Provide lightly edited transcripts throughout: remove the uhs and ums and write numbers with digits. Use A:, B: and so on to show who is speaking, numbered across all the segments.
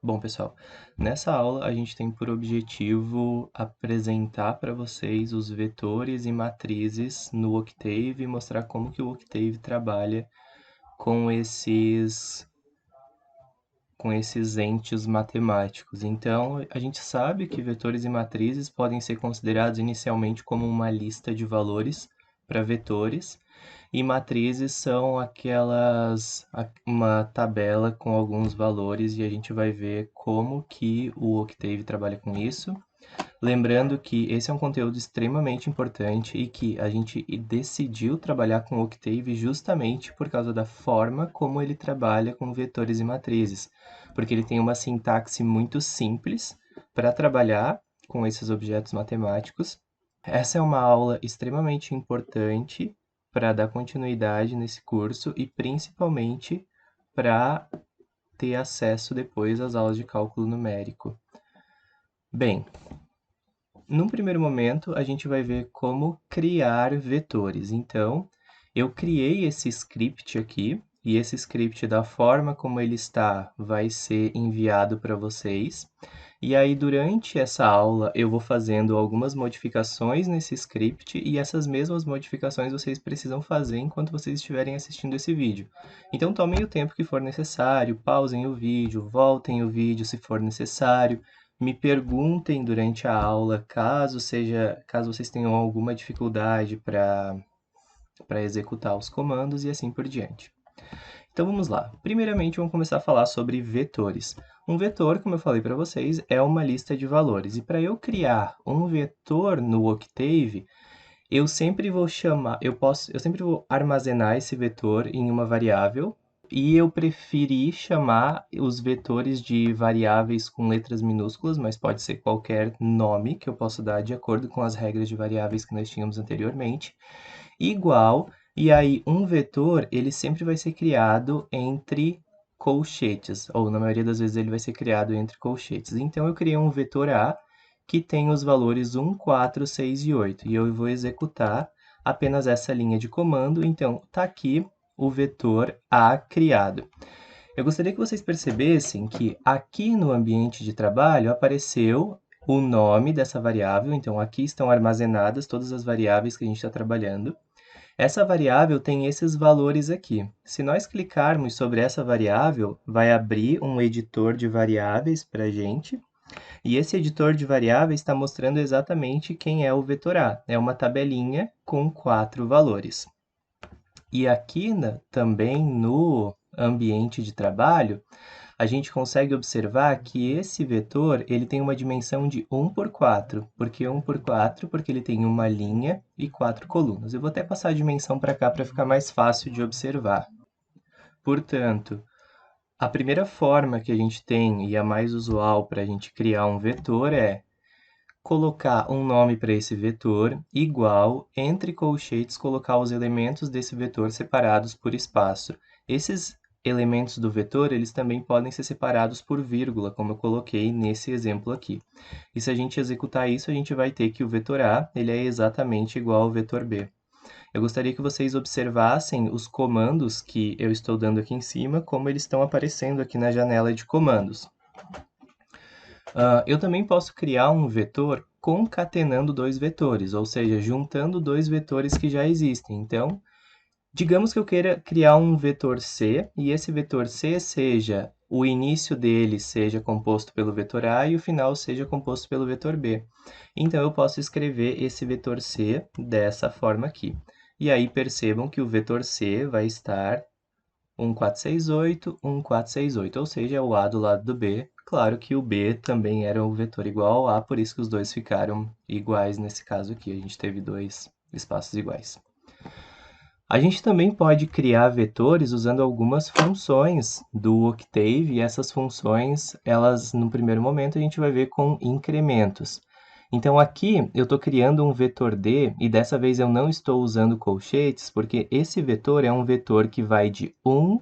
A: Bom, pessoal, nessa aula a gente tem por objetivo apresentar para vocês os vetores e matrizes no Octave e mostrar como que o Octave trabalha com esses entes matemáticos. Então, a gente sabe que vetores e matrizes podem ser considerados inicialmente como uma lista de valores para vetores, e matrizes são uma tabela com alguns valores, e a gente vai ver como que o Octave trabalha com isso. Lembrando que esse é um conteúdo extremamente importante e que a gente decidiu trabalhar com o Octave justamente por causa da forma como ele trabalha com vetores e matrizes, porque ele tem uma sintaxe muito simples para trabalhar com esses objetos matemáticos. Essa é uma aula extremamente importante para dar continuidade nesse curso e principalmente para ter acesso depois às aulas de cálculo numérico. Bem, num primeiro momento, a gente vai ver como criar vetores. Então, eu criei esse script aqui, e esse script, da forma como ele está, vai ser enviado para vocês. E aí, durante essa aula, eu vou fazendo algumas modificações nesse script, e essas mesmas modificações vocês precisam fazer enquanto vocês estiverem assistindo esse vídeo. Então, tomem o tempo que for necessário, pausem o vídeo, voltem o vídeo se for necessário, me perguntem durante a aula, caso vocês tenham alguma dificuldade para executar os comandos e assim por diante. Então vamos lá. Primeiramente, vamos começar a falar sobre vetores. Um vetor, como eu falei para vocês, é uma lista de valores. E para eu criar um vetor no Octave, eu sempre vou armazenar esse vetor em uma variável, e eu preferi chamar os vetores de variáveis com letras minúsculas, mas pode ser qualquer nome que eu possa dar de acordo com as regras de variáveis que nós tínhamos anteriormente, igual, e aí um vetor, ele sempre vai ser criado entre colchetes, ou na maioria das vezes ele vai ser criado entre colchetes. Então eu criei um vetor A que tem os valores 1, 4, 6 e 8, e eu vou executar apenas essa linha de comando. Então está aqui o vetor A criado. Eu gostaria que vocês percebessem que aqui no ambiente de trabalho apareceu o nome dessa variável, então aqui estão armazenadas todas as variáveis que a gente está trabalhando. Essa variável tem esses valores aqui. Se nós clicarmos sobre essa variável, vai abrir um editor de variáveis para a gente, e esse editor de variáveis está mostrando exatamente quem é o vetor A. É uma tabelinha com 4 valores. E aqui também no ambiente de trabalho, a gente consegue observar que esse vetor ele tem uma dimensão de 1 por 4. Por que 1 por 4? Porque ele tem uma linha e 4 colunas. Eu vou até passar a dimensão para cá para ficar mais fácil de observar. Portanto, a primeira forma que a gente tem, e a mais usual para a gente criar um vetor, é colocar um nome para esse vetor igual, entre colchetes, colocar os elementos desse vetor separados por espaço. Esses elementos do vetor, eles também podem ser separados por vírgula, como eu coloquei nesse exemplo aqui. E se a gente executar isso, a gente vai ter que o vetor A ele é exatamente igual ao vetor B. Eu gostaria que vocês observassem os comandos que eu estou dando aqui em cima, como eles estão aparecendo aqui na janela de comandos. Eu também posso criar um vetor concatenando dois vetores, ou seja, juntando dois vetores que já existem. Então, digamos que eu queira criar um vetor C, e esse vetor C seja, o início dele seja composto pelo vetor A e o final seja composto pelo vetor B. Então, eu posso escrever esse vetor C dessa forma aqui. E aí, percebam que o vetor C vai estar 1468, 1468, ou seja, é o A do lado do B. Claro que o B também era um vetor igual ao A, por isso que os dois ficaram iguais nesse caso aqui. A gente teve dois espaços iguais. A gente também pode criar vetores usando algumas funções do Octave, e essas funções, elas, no primeiro momento, a gente vai ver com incrementos. Então, aqui eu estou criando um vetor D, e dessa vez eu não estou usando colchetes, porque esse vetor é um vetor que vai de 1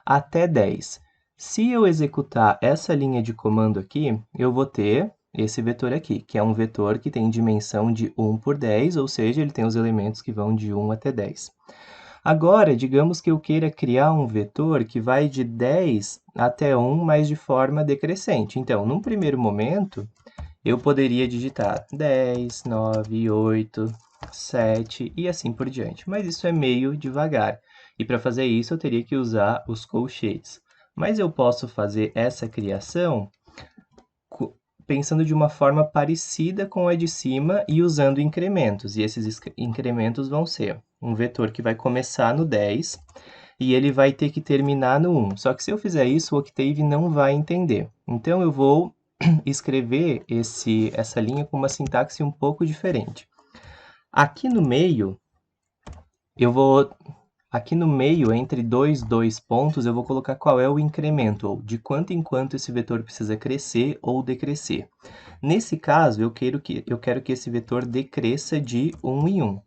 A: até 10. Se eu executar essa linha de comando aqui, eu vou ter esse vetor aqui, que é um vetor que tem dimensão de 1 por 10, ou seja, ele tem os elementos que vão de 1 até 10. Agora, digamos que eu queira criar um vetor que vai de 10 até 1, mas de forma decrescente. Então, num primeiro momento, eu poderia digitar 10, 9, 8, 7 e assim por diante. Mas isso é meio devagar. E para fazer isso, eu teria que usar os colchetes. Mas eu posso fazer essa criação pensando de uma forma parecida com a de cima e usando incrementos. E esses incrementos vão ser um vetor que vai começar no 10 e ele vai ter que terminar no 1. Só que se eu fizer isso, o Octave não vai entender. Então eu vou escrever essa linha com uma sintaxe um pouco diferente. Aqui no meio, aqui no meio, entre dois pontos, eu vou colocar qual é o incremento, ou de quanto em quanto esse vetor precisa crescer ou decrescer. Nesse caso, eu quero que esse vetor decresça de 1 em 1.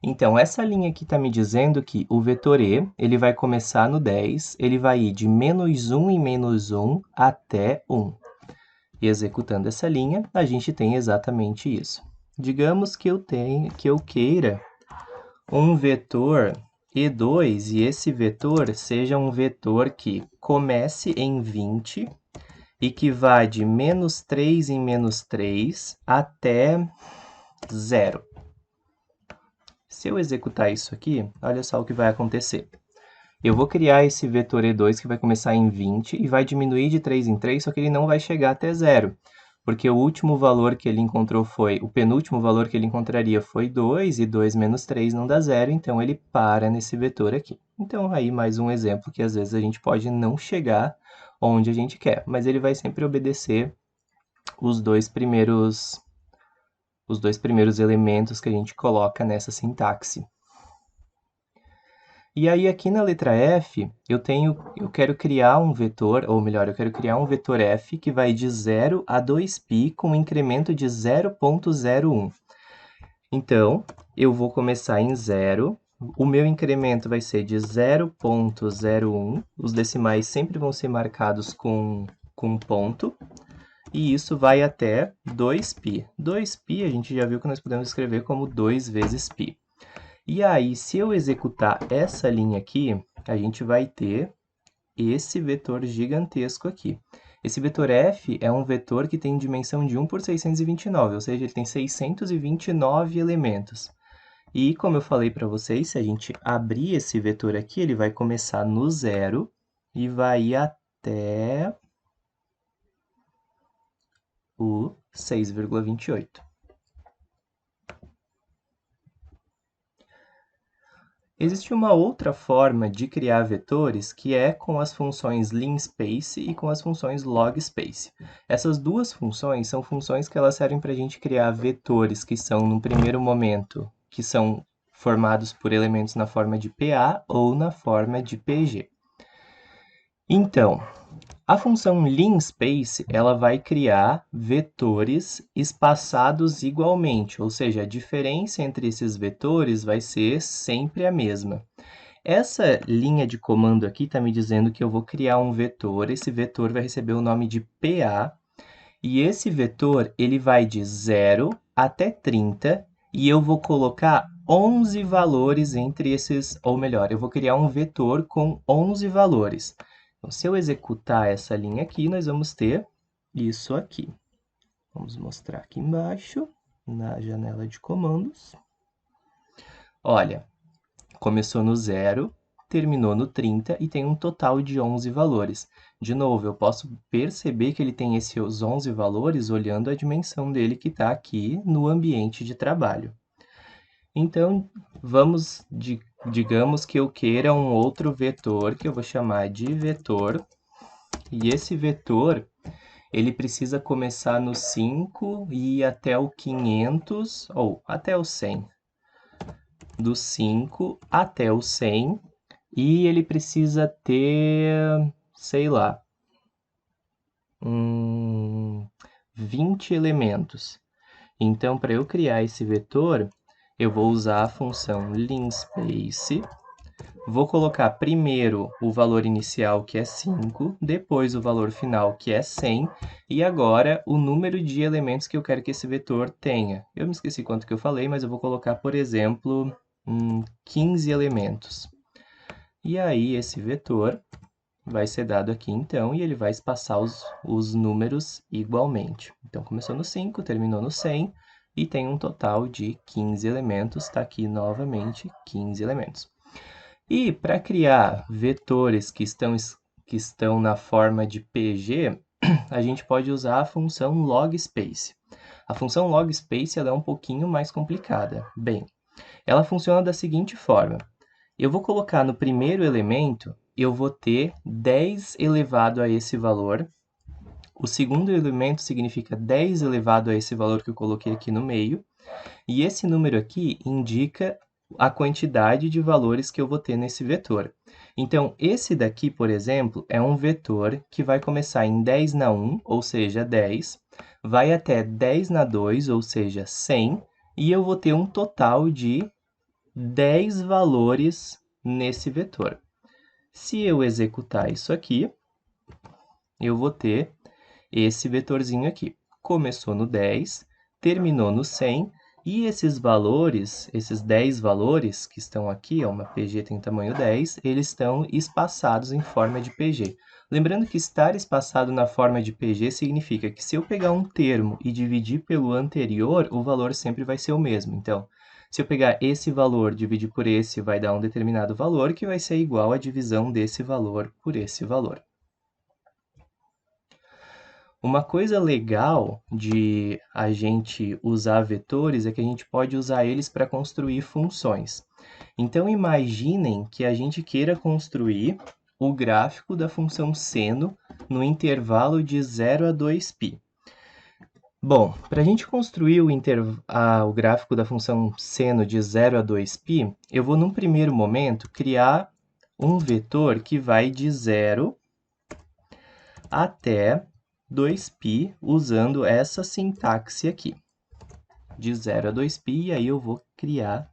A: Então, essa linha aqui está me dizendo que o vetor e ele vai começar no 10, ele vai ir de menos 1 em menos 1 até 1. E executando essa linha, a gente tem exatamente isso. Digamos que eu queira um vetor E2 e esse vetor seja um vetor que comece em 20 e que vá de menos 3 em menos 3 até 0. Se eu executar isso aqui, olha só o que vai acontecer. Eu vou criar esse vetor E2 que vai começar em 20 e vai diminuir de 3 em 3, só que ele não vai chegar até 0. Porque o último valor que ele encontrou o penúltimo valor que ele encontraria foi 2, e 2 menos 3 não dá 0, então ele para nesse vetor aqui. Então, aí mais um exemplo que às vezes a gente pode não chegar onde a gente quer, mas ele vai sempre obedecer os dois primeiros elementos que a gente coloca nessa sintaxe. E aí aqui na letra F, eu quero criar um vetor, ou melhor, eu quero criar um vetor F que vai de 0 a 2π com um incremento de 0,01. Então, eu vou começar em 0, o meu incremento vai ser de 0,01, os decimais sempre vão ser marcados com ponto, e isso vai até 2π. 2π a gente já viu que nós podemos escrever como 2 vezes π. E aí, se eu executar essa linha aqui, a gente vai ter esse vetor gigantesco aqui. Esse vetor f é um vetor que tem dimensão de 1 por 629, ou seja, ele tem 629 elementos. E, como eu falei para vocês, se a gente abrir esse vetor aqui, ele vai começar no 0 e vai ir até o 6,28. Existe uma outra forma de criar vetores que é com as funções linspace e com as funções logspace. Essas duas funções são funções que elas servem para a gente criar vetores que são, no primeiro momento, que são formados por elementos na forma de PA ou na forma de PG. Então, a função linspace, ela vai criar vetores espaçados igualmente, ou seja, a diferença entre esses vetores vai ser sempre a mesma. Essa linha de comando aqui está me dizendo que eu vou criar um vetor, esse vetor vai receber o nome de PA, e esse vetor ele vai de 0 até 30, e eu vou colocar 11 valores entre esses, ou melhor, eu vou criar um vetor com 11 valores. Então, se eu executar essa linha aqui, nós vamos ter isso aqui. Vamos mostrar aqui embaixo, na janela de comandos. Olha, começou no 0, terminou no 30 e tem um total de 11 valores. De novo, eu posso perceber que ele tem esses 11 valores olhando a dimensão dele que está aqui no ambiente de trabalho. Então, digamos que eu queira um outro vetor, que eu vou chamar de vetor, e esse vetor, ele precisa começar no 5 e ir até o 500, ou até o 100. Do 5 até o 100, e ele precisa ter, sei lá, 20 elementos. Então, para eu criar esse vetor, eu vou usar a função linspace. Vou colocar primeiro o valor inicial, que é 5, depois o valor final, que é 100, e agora o número de elementos que eu quero que esse vetor tenha. Eu me esqueci quanto que eu falei, mas eu vou colocar, por exemplo, 15 elementos. E aí, esse vetor vai ser dado aqui, então, e ele vai espaçar os números igualmente. Então, começou no 5, terminou no 100, e tem um total de 15 elementos. Está aqui, novamente, 15 elementos. E para criar vetores que estão na forma de PG, a gente pode usar a função logspace. A função logspace ela é um pouquinho mais complicada. Bem, ela funciona da seguinte forma. Eu vou colocar no primeiro elemento, eu vou ter 10 elevado a esse valor. O segundo elemento significa 10 elevado a esse valor que eu coloquei aqui no meio. E esse número aqui indica a quantidade de valores que eu vou ter nesse vetor. Então, esse daqui, por exemplo, é um vetor que vai começar em 10 na 1, ou seja, 10, vai até 10 na 2, ou seja, 100, e eu vou ter um total de 10 valores nesse vetor. Se eu executar isso aqui, eu vou ter esse vetorzinho aqui. Começou no 10, terminou no 100, e esses valores, esses 10 valores que estão aqui, ó, uma PG tem tamanho 10, eles estão espaçados em forma de PG. Lembrando que estar espaçado na forma de PG significa que se eu pegar um termo e dividir pelo anterior, o valor sempre vai ser o mesmo. Então, se eu pegar esse valor, dividir por esse, vai dar um determinado valor, que vai ser igual à divisão desse valor por esse valor. Uma coisa legal de a gente usar vetores é que a gente pode usar eles para construir funções. Então, imaginem que a gente queira construir o gráfico da função seno no intervalo de 0 a 2π. Bom, para a gente construir o gráfico da função seno de 0 a 2π, eu vou, num primeiro momento, criar um vetor que vai de 0 até 2π, usando essa sintaxe aqui, de 0 a 2π, e aí eu vou criar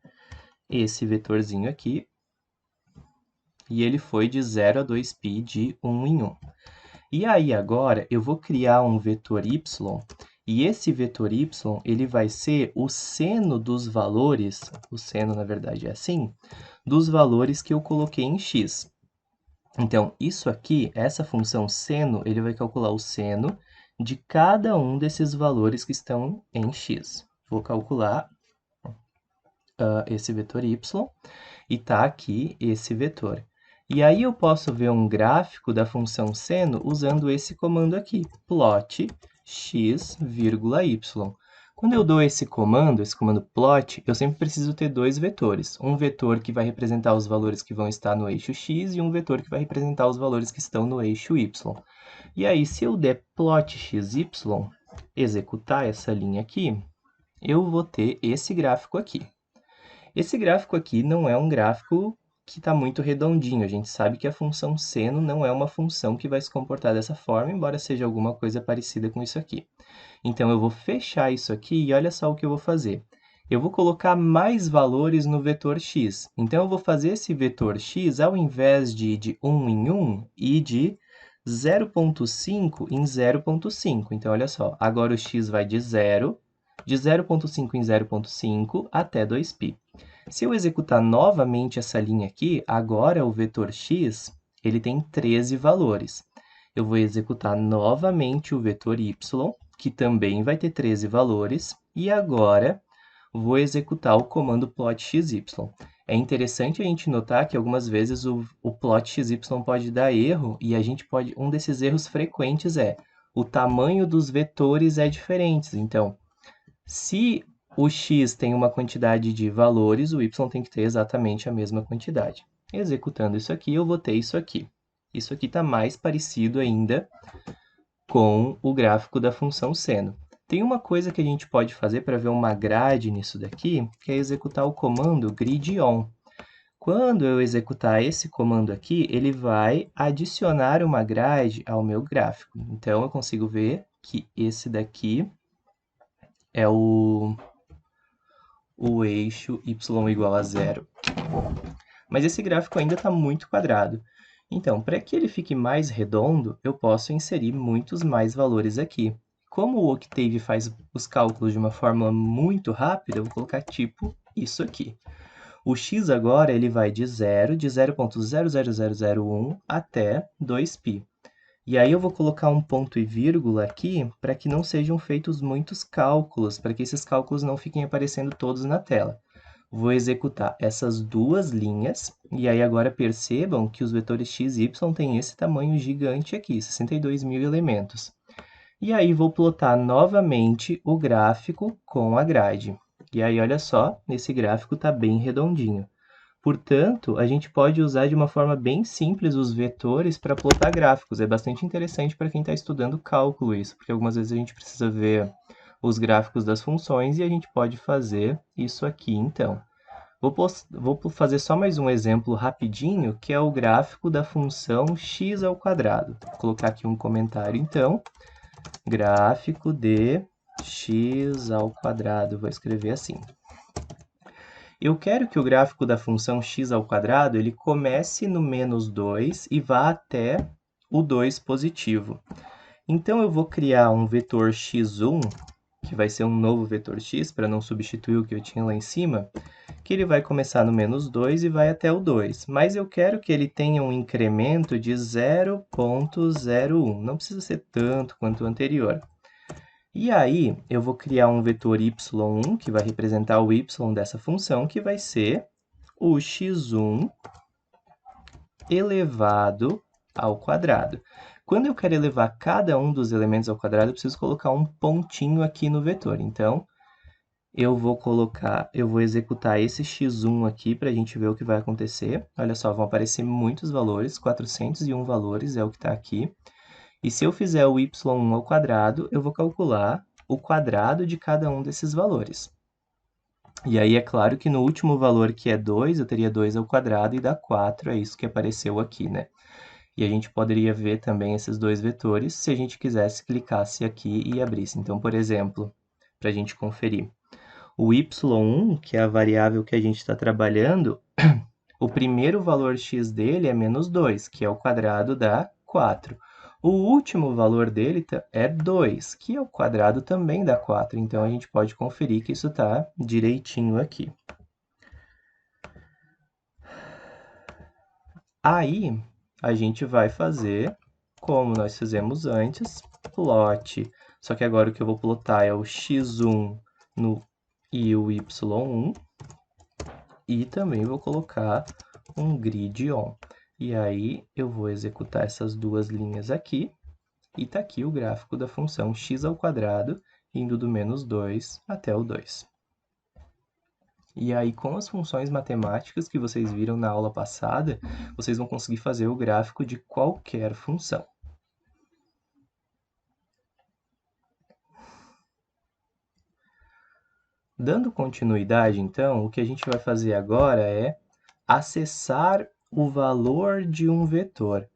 A: esse vetorzinho aqui, e ele foi de 0 a 2π de 1 em 1. E aí agora eu vou criar um vetor y, e esse vetor y ele vai ser o seno dos valores, o seno na verdade é assim, dos valores que eu coloquei em x. Então, isso aqui, essa função seno, ele vai calcular o seno de cada um desses valores que estão em x. Vou calcular esse vetor y, e está aqui esse vetor. E aí eu posso ver um gráfico da função seno usando esse comando aqui, plot x, y. Quando eu dou esse comando plot, eu sempre preciso ter dois vetores. Um vetor que vai representar os valores que vão estar no eixo x e um vetor que vai representar os valores que estão no eixo y. E aí, se eu der plot xy, executar essa linha aqui, eu vou ter esse gráfico aqui. Esse gráfico aqui não é um gráfico que está muito redondinho. A gente sabe que a função seno não é uma função que vai se comportar dessa forma, embora seja alguma coisa parecida com isso aqui. Então, eu vou fechar isso aqui e olha só o que eu vou fazer. Eu vou colocar mais valores no vetor x. Então, eu vou fazer esse vetor x, ao invés de 1 em 1, e de 0,5 em 0,5. Então, olha só, agora o x vai de 0, de 0,5 em 0,5 até 2π. Se eu executar novamente essa linha aqui, agora o vetor x ele tem 13 valores. Eu vou executar novamente o vetor y, que também vai ter 13 valores, e agora vou executar o comando plot xy. É interessante a gente notar que algumas vezes o plot xy pode dar erro, e um desses erros frequentes é o tamanho dos vetores é diferente. Então, se o x tem uma quantidade de valores, o y tem que ter exatamente a mesma quantidade. Executando isso aqui, eu vou ter isso aqui. Isso aqui está mais parecido ainda com o gráfico da função seno. Tem uma coisa que a gente pode fazer para ver uma grade nisso daqui, que é executar o comando grid_on. Quando eu executar esse comando aqui, ele vai adicionar uma grade ao meu gráfico. Então, eu consigo ver que esse daqui é o eixo y igual a 0. Mas esse gráfico ainda está muito quadrado. Então, para que ele fique mais redondo, eu posso inserir muitos mais valores aqui. Como o Octave faz os cálculos de uma forma muito rápida, eu vou colocar tipo isso aqui. O x agora ele vai de 0,00001 até 2π. E aí eu vou colocar um ponto e vírgula aqui para que não sejam feitos muitos cálculos, para que esses cálculos não fiquem aparecendo todos na tela. Vou executar essas duas linhas, e aí agora percebam que os vetores x e y têm esse tamanho gigante aqui, 62.000 elementos. E aí vou plotar novamente o gráfico com a grade. E aí olha só, esse gráfico está bem redondinho. Portanto, a gente pode usar de uma forma bem simples os vetores para plotar gráficos. É bastante interessante para quem está estudando cálculo isso, porque algumas vezes a gente precisa ver os gráficos das funções e a gente pode fazer isso aqui, então. Vou fazer só mais um exemplo rapidinho, que é o gráfico da função x ao quadrado. Vou colocar aqui um comentário, então. Gráfico de x ao quadrado. Vou escrever assim. Eu quero que o gráfico da função x ao quadrado ele comece no menos 2 e vá até o 2 positivo. Então, eu vou criar um vetor x1, que vai ser um novo vetor x, para não substituir o que eu tinha lá em cima, que ele vai começar no menos 2 e vai até o 2. Mas eu quero que ele tenha um incremento de 0,01. Não precisa ser tanto quanto o anterior. E aí, eu vou criar um vetor y1, que vai representar o y dessa função, que vai ser o x1 elevado ao quadrado. Quando eu quero elevar cada um dos elementos ao quadrado, eu preciso colocar um pontinho aqui no vetor. Então, eu vou executar esse x1 aqui para a gente ver o que vai acontecer. Olha só, vão aparecer muitos valores, 401 valores é o que está aqui. E se eu fizer o y1 ao quadrado, eu vou calcular o quadrado de cada um desses valores. E aí, é claro que no último valor, que é 2, eu teria 2 ao quadrado e dá 4, é isso que apareceu aqui, né? E a gente poderia ver também esses dois vetores se a gente quisesse, clicasse aqui e abrisse. Então, por exemplo, para a gente conferir, o y1, que é a variável que a gente está trabalhando, o primeiro valor x dele é menos 2, que é o quadrado dá 4. O último valor dele é 2, que é o quadrado também dá 4. Então, a gente pode conferir que isso está direitinho aqui. Aí, a gente vai fazer como nós fizemos antes, plot. Só que agora o que eu vou plotar é o x1 e o y1. E também vou colocar um grid on. E aí, eu vou executar essas duas linhas aqui. E está aqui o gráfico da função x ao quadrado, indo do menos 2 até o 2. E aí, com as funções matemáticas que vocês viram na aula passada, vocês vão conseguir fazer o gráfico de qualquer função. Dando continuidade, então, o que a gente vai fazer agora é acessar o valor de um vetor.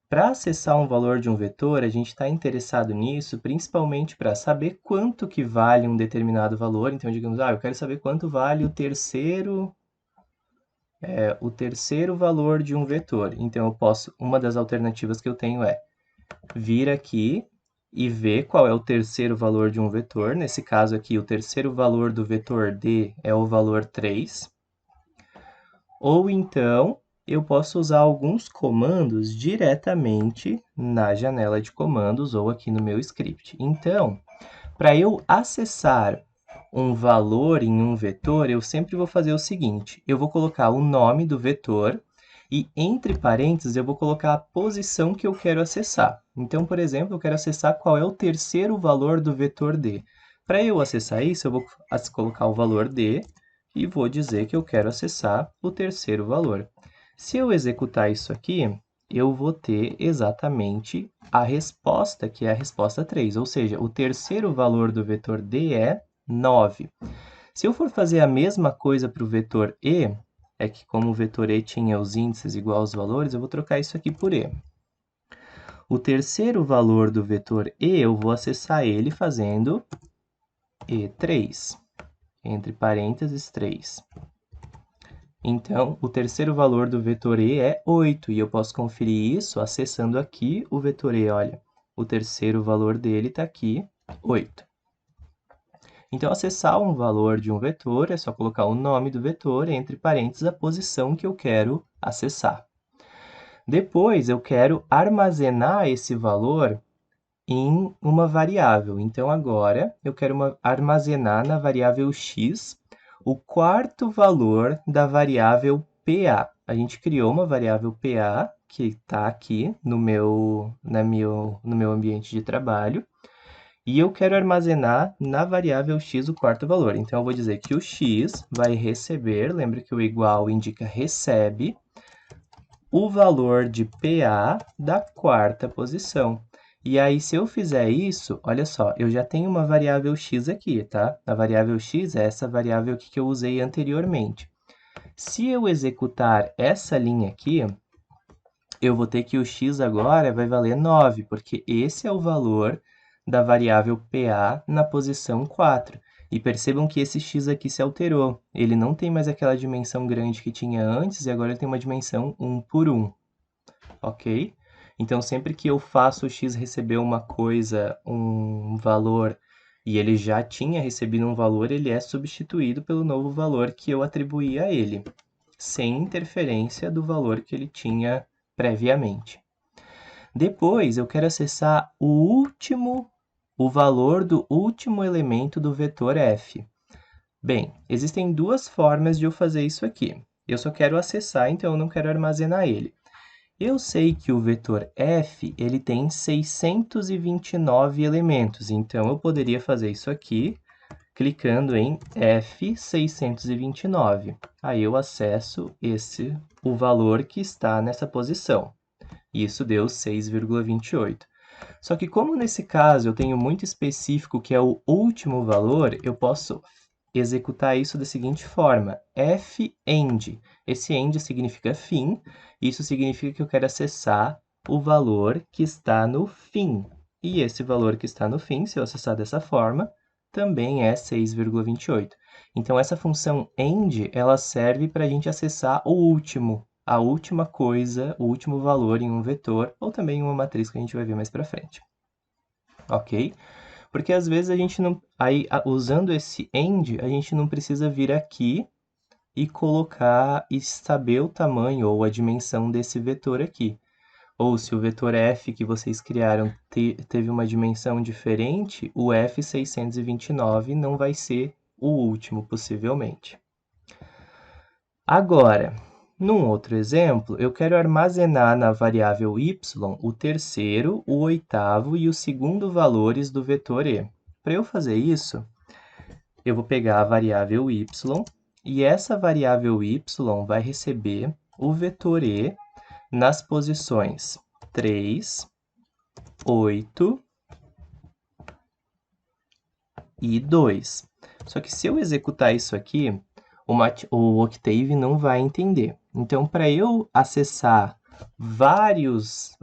A: Para acessar um valor de um vetor, a gente está interessado nisso principalmente para saber quanto que vale um determinado valor. Então, digamos, eu quero saber quanto vale o terceiro valor de um vetor. Então, uma das alternativas que eu tenho é vir aqui e ver qual é o terceiro valor de um vetor. Nesse caso aqui, o terceiro valor do vetor D é o valor 3. Ou então, eu posso usar alguns comandos diretamente na janela de comandos ou aqui no meu script. Então, para eu acessar um valor em um vetor, eu sempre vou fazer o seguinte, eu vou colocar o nome do vetor e, entre parênteses, eu vou colocar a posição que eu quero acessar. Então, por exemplo, eu quero acessar qual é o terceiro valor do vetor D. Para eu acessar isso, eu vou colocar o valor D e vou dizer que eu quero acessar o terceiro valor. Se eu executar isso aqui, eu vou ter exatamente a resposta, que é a resposta 3, ou seja, o terceiro valor do vetor D é 9. Se eu for fazer a mesma coisa para o vetor E, é que como o vetor E tinha os índices igual aos valores, eu vou trocar isso aqui por E. O terceiro valor do vetor E, eu vou acessar ele fazendo E3, entre parênteses 3. Então, o terceiro valor do vetor E é 8, e eu posso conferir isso acessando aqui o vetor E. Olha, o terceiro valor dele está aqui, 8. Então, acessar um valor de um vetor é só colocar o nome do vetor, entre parênteses, a posição que eu quero acessar. Depois, eu quero armazenar esse valor em uma variável. Então, agora, eu quero armazenar na variável x o quarto valor da variável PA. A gente criou uma variável PA, que está aqui no meu ambiente de trabalho, e eu quero armazenar na variável x o quarto valor. Então, eu vou dizer que o x vai receber, lembra que o igual indica recebe, o valor de PA da quarta posição. E aí, se eu fizer isso, olha só, eu já tenho uma variável x aqui, tá? A variável x é essa variável que eu usei anteriormente. Se eu executar essa linha aqui, eu vou ter que o x agora vai valer 9, porque esse é o valor da variável PA na posição 4. E percebam que esse x aqui se alterou. Ele não tem mais aquela dimensão grande que tinha antes, e agora ele tem uma dimensão 1 por 1. Ok? Então, sempre que eu faço o x receber uma coisa, um valor, e ele já tinha recebido um valor, ele é substituído pelo novo valor que eu atribuí a ele, sem interferência do valor que ele tinha previamente. Depois, eu quero acessar o valor do último elemento do vetor f. Bem, existem duas formas de eu fazer isso aqui. Eu só quero acessar, então eu não quero armazenar ele. Eu sei que o vetor f ele tem 629 elementos, então eu poderia fazer isso aqui, clicando em F629. Aí eu acesso o valor que está nessa posição. Isso deu 6,28. Só que como nesse caso eu tenho muito específico que é o último valor, eu posso executar isso da seguinte forma, fEnd. Esse end significa fim, isso significa que eu quero acessar o valor que está no fim. E esse valor que está no fim, se eu acessar dessa forma, também é 6,28. Então, essa função end, ela serve para a gente acessar a última coisa, o último valor em um vetor, ou também em uma matriz que a gente vai ver mais para frente. Ok? Porque às vezes a gente não... Aí, usando esse end, a gente não precisa vir aqui e colocar e saber o tamanho ou a dimensão desse vetor aqui. Ou se o vetor f que vocês criaram teve uma dimensão diferente, o f629 não vai ser o último, possivelmente. Agora, num outro exemplo, eu quero armazenar na variável y o terceiro, o oitavo e o segundo valores do vetor e. Para eu fazer isso, eu vou pegar a variável y e essa variável y vai receber o vetor e nas posições 3, 8 e 2. Só que se eu executar isso aqui, o Octave não vai entender. Então, para eu acessar várias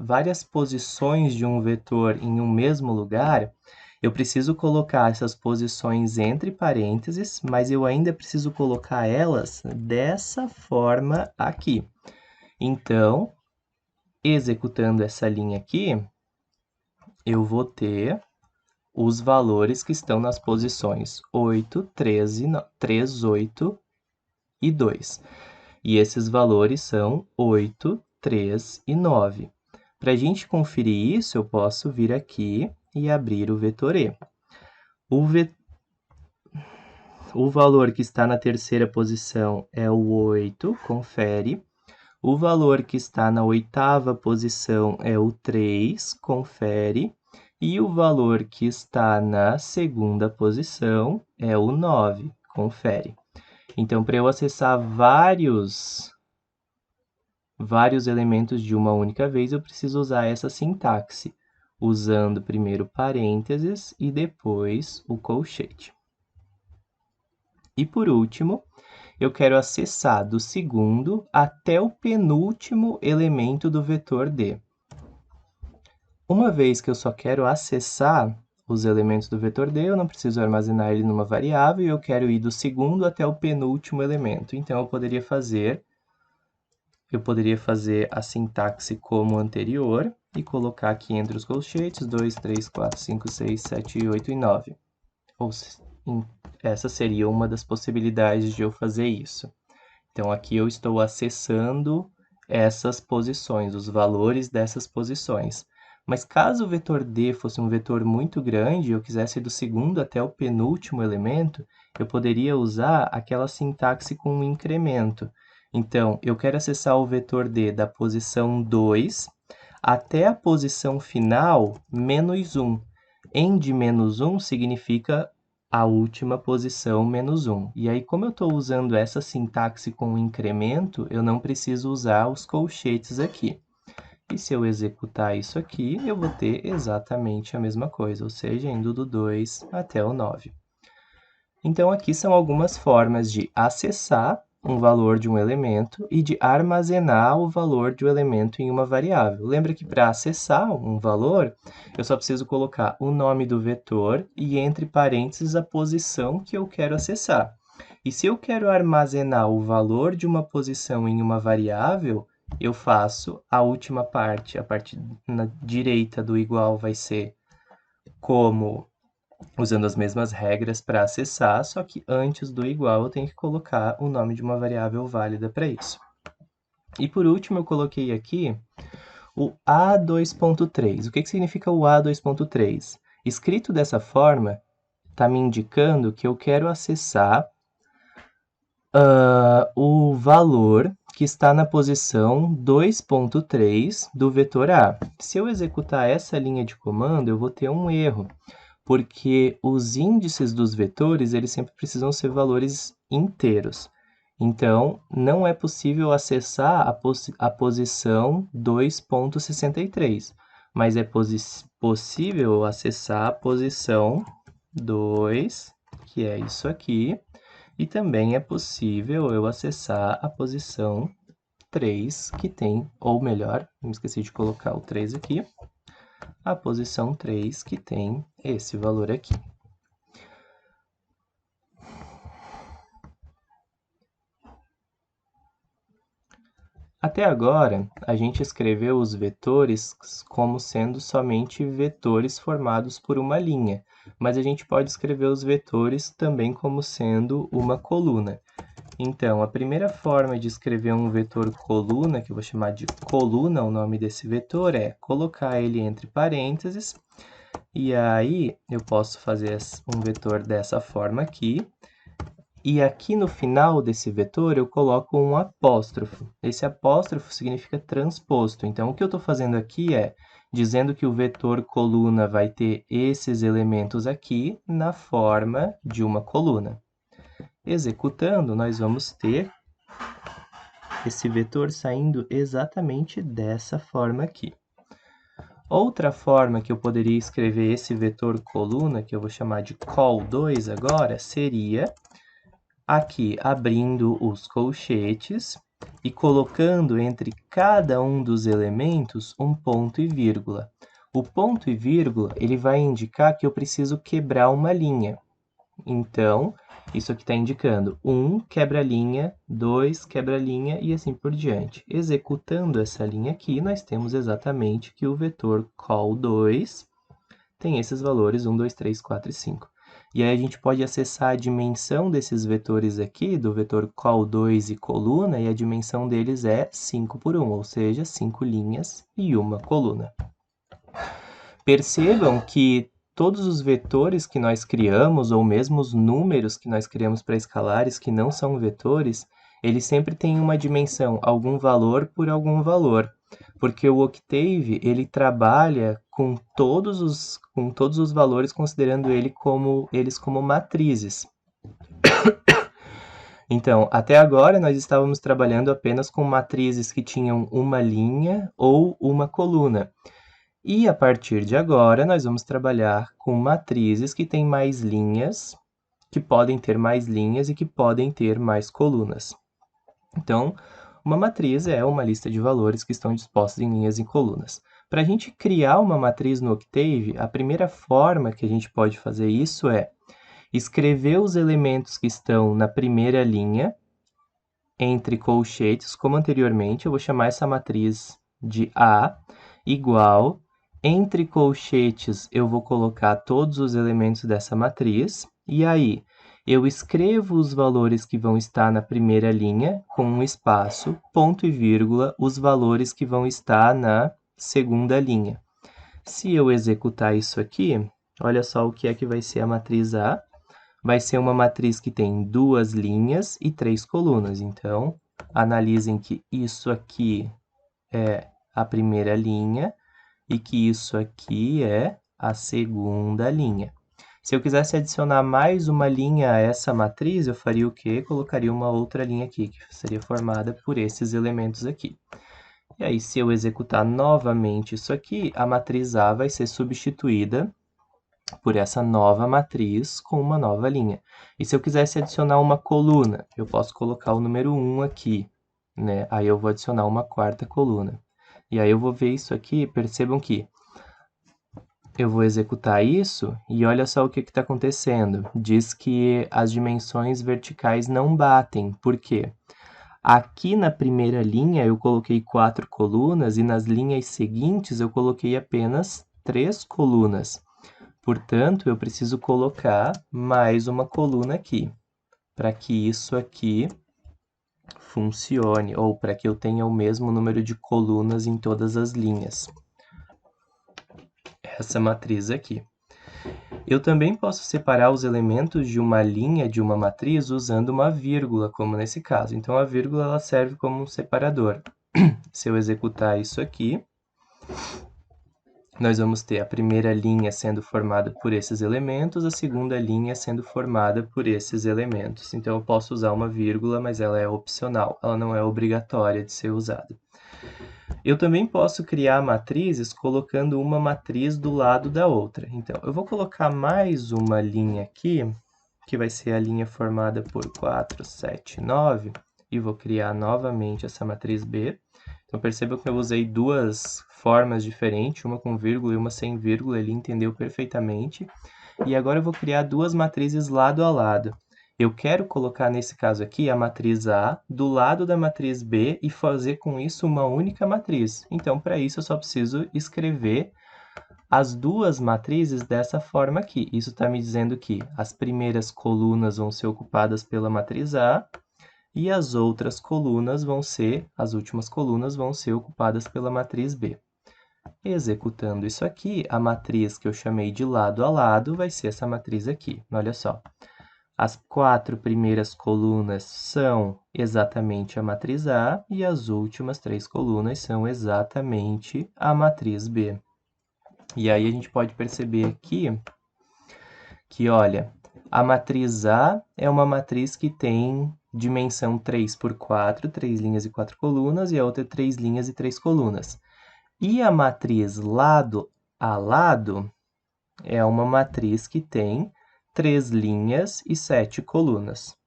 A: posições de um vetor em um mesmo lugar, eu preciso colocar essas posições entre parênteses, mas eu ainda preciso colocar elas dessa forma aqui. Então, executando essa linha aqui, eu vou ter os valores que estão nas posições 8, 3, 8 e 2. E esses valores são 8, 3 e 9. Para a gente conferir isso, eu posso vir aqui e abrir o vetor E. O valor que está na terceira posição é o 8, confere. O valor que está na oitava posição é o 3, confere. E o valor que está na segunda posição é o 9, confere. Então, para eu acessar vários elementos de uma única vez, eu preciso usar essa sintaxe, usando primeiro parênteses e depois o colchete. E por último, eu quero acessar do segundo até o penúltimo elemento do vetor D. Uma vez que eu só quero acessar os elementos do vetor D, eu não preciso armazenar ele numa variável, e eu quero ir do segundo até o penúltimo elemento. Então, eu poderia fazer a sintaxe como anterior e colocar aqui entre os colchetes 2, 3, 4, 5, 6, 7, 8 e 9. Essa seria uma das possibilidades de eu fazer isso. Então, aqui eu estou acessando essas posições, os valores dessas posições. Mas caso o vetor D fosse um vetor muito grande e eu quisesse ir do segundo até o penúltimo elemento, eu poderia usar aquela sintaxe com um incremento. Então, eu quero acessar o vetor D da posição 2 até a posição final, menos 1. Em de menos 1 significa a última posição menos 1. E aí, como eu estou usando essa sintaxe com incremento, eu não preciso usar os colchetes aqui. E se eu executar isso aqui, eu vou ter exatamente a mesma coisa, ou seja, indo do 2 até o 9. Então, aqui são algumas formas de acessar um valor de um elemento e de armazenar o valor de um elemento em uma variável. Lembra que para acessar um valor, eu só preciso colocar o nome do vetor e entre parênteses a posição que eu quero acessar. E se eu quero armazenar o valor de uma posição em uma variável, eu faço a última parte. A parte na direita do igual vai ser como usando as mesmas regras para acessar, só que antes do igual eu tenho que colocar o nome de uma variável válida para isso. E por último eu coloquei aqui o A2.3. O que significa o A2.3? Escrito dessa forma, está me indicando que eu quero acessar o valor que está na posição 2.3 do vetor A. Se eu executar essa linha de comando, eu vou ter um erro, porque os índices dos vetores eles sempre precisam ser valores inteiros. Então, não é possível acessar a posição 2.63, mas é possível acessar a posição 2, que é isso aqui, e também é possível eu acessar a posição 3, que tem, ou melhor, me esqueci de colocar o 3 aqui, a posição 3, que tem esse valor aqui. Até agora, a gente escreveu os vetores como sendo somente vetores formados por uma linha, mas a gente pode escrever os vetores também como sendo uma coluna. Então, a primeira forma de escrever um vetor coluna, que eu vou chamar de coluna, o nome desse vetor, é colocar ele entre parênteses, e aí eu posso fazer um vetor dessa forma aqui, e aqui no final desse vetor eu coloco um apóstrofo. Esse apóstrofo significa transposto. Então, o que eu estou fazendo aqui é dizendo que o vetor coluna vai ter esses elementos aqui na forma de uma coluna. Executando, nós vamos ter esse vetor saindo exatamente dessa forma aqui. Outra forma que eu poderia escrever esse vetor coluna, que eu vou chamar de col2 agora, seria aqui abrindo os colchetes e colocando entre cada um dos elementos um ponto e vírgula. O ponto e vírgula ele vai indicar que eu preciso quebrar uma linha. Então, isso aqui está indicando 1 quebra-linha, 2 quebra-linha e assim por diante. Executando essa linha aqui, nós temos exatamente que o vetor col2 tem esses valores 1, 2, 3, 4 e 5. E aí a gente pode acessar a dimensão desses vetores aqui, do vetor col2 e coluna, e a dimensão deles é 5 por 1, ou seja, 5 linhas e uma coluna. Percebam que todos os vetores que nós criamos, ou mesmo os números que nós criamos para escalares que não são vetores, eles sempre têm uma dimensão, algum valor por algum valor. Porque o Octave, ele trabalha com todos os valores, considerando eles como matrizes. Então, até agora, nós estávamos trabalhando apenas com matrizes que tinham uma linha ou uma coluna. E a partir de agora, nós vamos trabalhar com matrizes que têm mais linhas, que podem ter mais linhas e que podem ter mais colunas. Então, uma matriz é uma lista de valores que estão dispostos em linhas e colunas. Para a gente criar uma matriz no Octave, a primeira forma que a gente pode fazer isso é escrever os elementos que estão na primeira linha, entre colchetes, como anteriormente. Eu vou chamar essa matriz de A, igual. Entre colchetes, eu vou colocar todos os elementos dessa matriz, E aí, eu escrevo os valores que vão estar na primeira linha, com um espaço, ponto e vírgula, os valores que vão estar na segunda linha. Se eu executar isso aqui, olha só o que é que vai ser a matriz A. Vai ser uma matriz que tem 2 linhas e 3 colunas. Então, analisem que isso aqui é a primeira linha e que isso aqui é a segunda linha. Se eu quisesse adicionar mais uma linha a essa matriz, eu faria o quê? Colocaria uma outra linha aqui, que seria formada por esses elementos aqui. E aí, se eu executar novamente isso aqui, a matriz A vai ser substituída por essa nova matriz com uma nova linha. E se eu quisesse adicionar uma coluna, eu posso colocar o número 1 aqui, né? Aí eu vou adicionar uma quarta coluna. E aí eu vou ver isso aqui, percebam que eu vou executar isso e olha só o que está acontecendo. Diz que as dimensões verticais não batem. Por quê? Aqui na primeira linha eu coloquei 4 colunas e nas linhas seguintes eu coloquei apenas 3 colunas. Portanto, eu preciso colocar mais uma coluna aqui, para que isso aqui funcione, ou para que eu tenha o mesmo número de colunas em todas as linhas. Essa matriz aqui. Eu também posso separar os elementos de uma linha de uma matriz usando uma vírgula, como nesse caso. Então, a vírgula ela serve como um separador. Se eu executar isso aqui, nós vamos ter a primeira linha sendo formada por esses elementos, a segunda linha sendo formada por esses elementos. Então, eu posso usar uma vírgula, mas ela é opcional, ela não é obrigatória de ser usada. Eu também posso criar matrizes colocando uma matriz do lado da outra. Então, eu vou colocar mais uma linha aqui, que vai ser a linha formada por 4, 7, 9, e vou criar novamente essa matriz B. Então, percebam que eu usei duas formas diferentes, uma com vírgula e uma sem vírgula, ele entendeu perfeitamente. E agora eu vou criar duas matrizes lado a lado. Eu quero colocar, nesse caso aqui, a matriz A do lado da matriz B e fazer com isso uma única matriz. Então, para isso, eu só preciso escrever as duas matrizes dessa forma aqui. Isso está me dizendo que as primeiras colunas vão ser ocupadas pela matriz A e as outras colunas vão ser, as últimas colunas vão ser ocupadas pela matriz B. Executando isso aqui, a matriz que eu chamei de lado a lado vai ser essa matriz aqui. Olha só. As 4 primeiras colunas são exatamente a matriz A e as últimas 3 colunas são exatamente a matriz B. E aí a gente pode perceber aqui que, olha, a matriz A é uma matriz que tem dimensão 3 por 4, 3 linhas e 4 colunas, e a outra 3 linhas e 3 colunas. E a matriz lado a lado é uma matriz que tem 3 linhas e 7 colunas,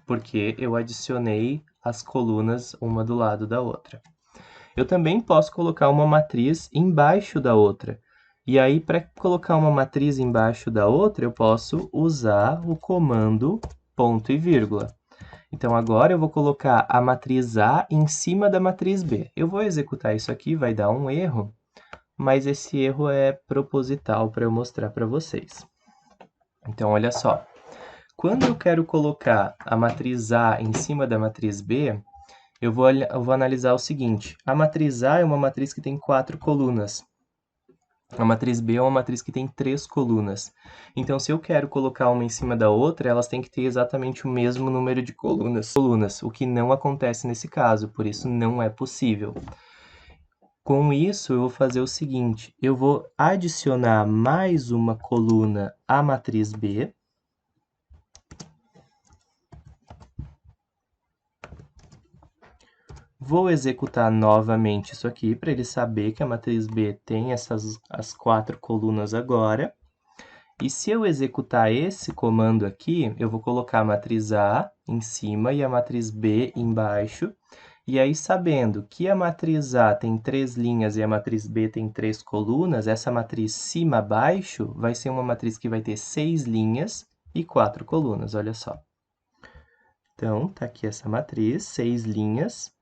A: porque eu adicionei as colunas uma do lado da outra. Eu também posso colocar uma matriz embaixo da outra. E aí, para colocar uma matriz embaixo da outra, eu posso usar o comando ponto e vírgula. Então, agora eu vou colocar a matriz A em cima da matriz B. Eu vou executar isso aqui, vai dar um erro, mas esse erro é proposital para eu mostrar para vocês. Então, olha só. Quando eu quero colocar a matriz A em cima da matriz B, eu vou analisar o seguinte. A matriz A é uma matriz que tem 4 colunas. A matriz B é uma matriz que tem 3 colunas. Então, se eu quero colocar uma em cima da outra, elas têm que ter exatamente o mesmo número de colunas, o que não acontece nesse caso, por isso não é possível. Com isso, eu vou fazer o seguinte, eu vou adicionar mais uma coluna à matriz B. Vou executar novamente isso aqui para ele saber que a matriz B tem as 4 colunas agora. E se eu executar esse comando aqui, eu vou colocar a matriz A em cima e a matriz B embaixo. E aí, sabendo que a matriz A tem 3 linhas e a matriz B tem 3 colunas, essa matriz cima-baixo vai ser uma matriz que vai ter 6 linhas e 4 colunas, olha só. Então, tá aqui essa matriz, 6 linhas.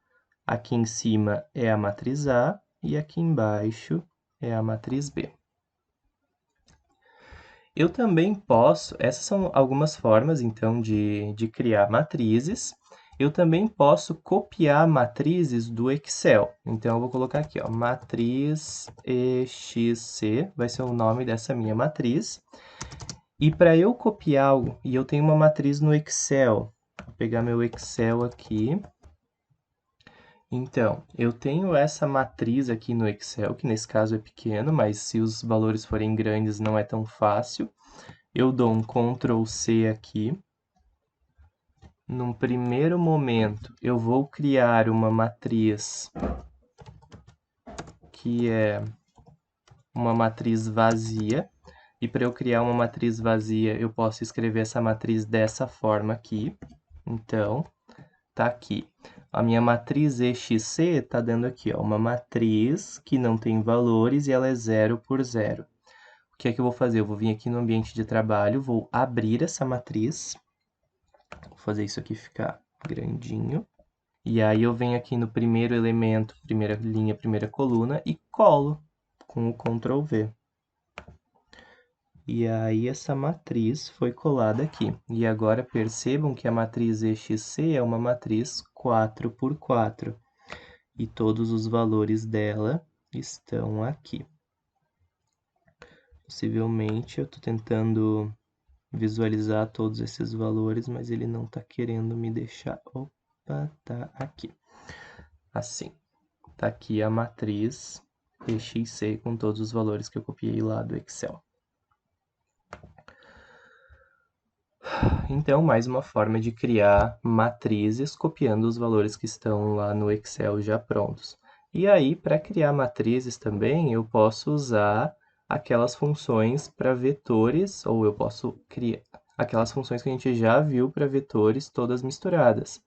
A: Aqui em cima é a matriz A e aqui embaixo é a matriz B. Eu também posso, essas são algumas formas, então, de criar matrizes. Eu também posso copiar matrizes do Excel. Então, eu vou colocar aqui, ó, matriz EXC, vai ser o nome dessa minha matriz. E para eu copiar algo, e eu tenho uma matriz no Excel, vou pegar meu Excel aqui. Então, eu tenho essa matriz aqui no Excel, que nesse caso é pequeno, mas se os valores forem grandes não é tão fácil. Eu dou um Ctrl C aqui. Num primeiro momento, eu vou criar uma matriz que é uma matriz vazia. E para eu criar uma matriz vazia, eu posso escrever essa matriz dessa forma aqui. Então, tá aqui. A minha matriz EXC está dando aqui, ó, uma matriz que não tem valores e ela é 0 por 0. O que é que eu vou fazer? Eu vou vir aqui no ambiente de trabalho, vou abrir essa matriz. Vou fazer isso aqui ficar grandinho. E aí eu venho aqui no primeiro elemento, primeira linha, primeira coluna e colo com o Ctrl V. E aí essa matriz foi colada aqui. E agora percebam que a matriz EXC é uma matriz 4 por 4. E todos os valores dela estão aqui. Possivelmente eu estou tentando visualizar todos esses valores, mas ele não está querendo me deixar. Opa, tá aqui. Assim, tá aqui a matriz EXC com todos os valores que eu copiei lá do Excel. Então, mais uma forma de criar matrizes copiando os valores que estão lá no Excel já prontos. E aí, para criar matrizes também, eu posso usar aquelas funções para vetores, ou eu posso criar aquelas funções que a gente já viu para vetores todas misturadas.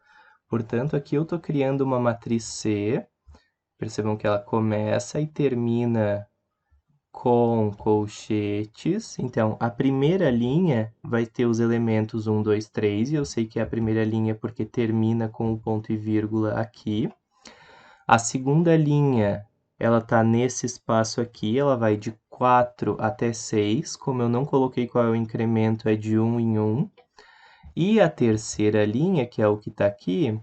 A: Portanto, aqui eu estou criando uma matriz C, percebam que ela começa e termina com colchetes. Então, a primeira linha vai ter os elementos 1, 2, 3, e eu sei que é a primeira linha porque termina com o ponto e vírgula aqui. A segunda linha, ela está nesse espaço aqui, ela vai de 4 até 6, como eu não coloquei qual é o incremento, é de 1 em 1. E a terceira linha, que é o que está aqui,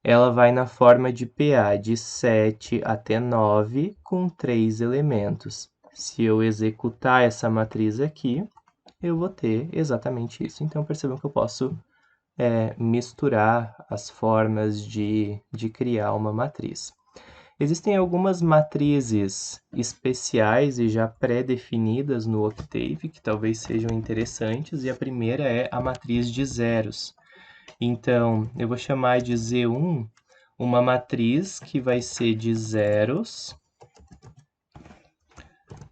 A: ela vai na forma de PA, de 7 até 9, com 3 elementos. Se eu executar essa matriz aqui, eu vou ter exatamente isso. Então, percebam que eu posso misturar as formas de criar uma matriz. Existem algumas matrizes especiais e já pré-definidas no Octave, que talvez sejam interessantes, e a primeira é a matriz de zeros. Então, eu vou chamar de Z1 uma matriz que vai ser de zeros,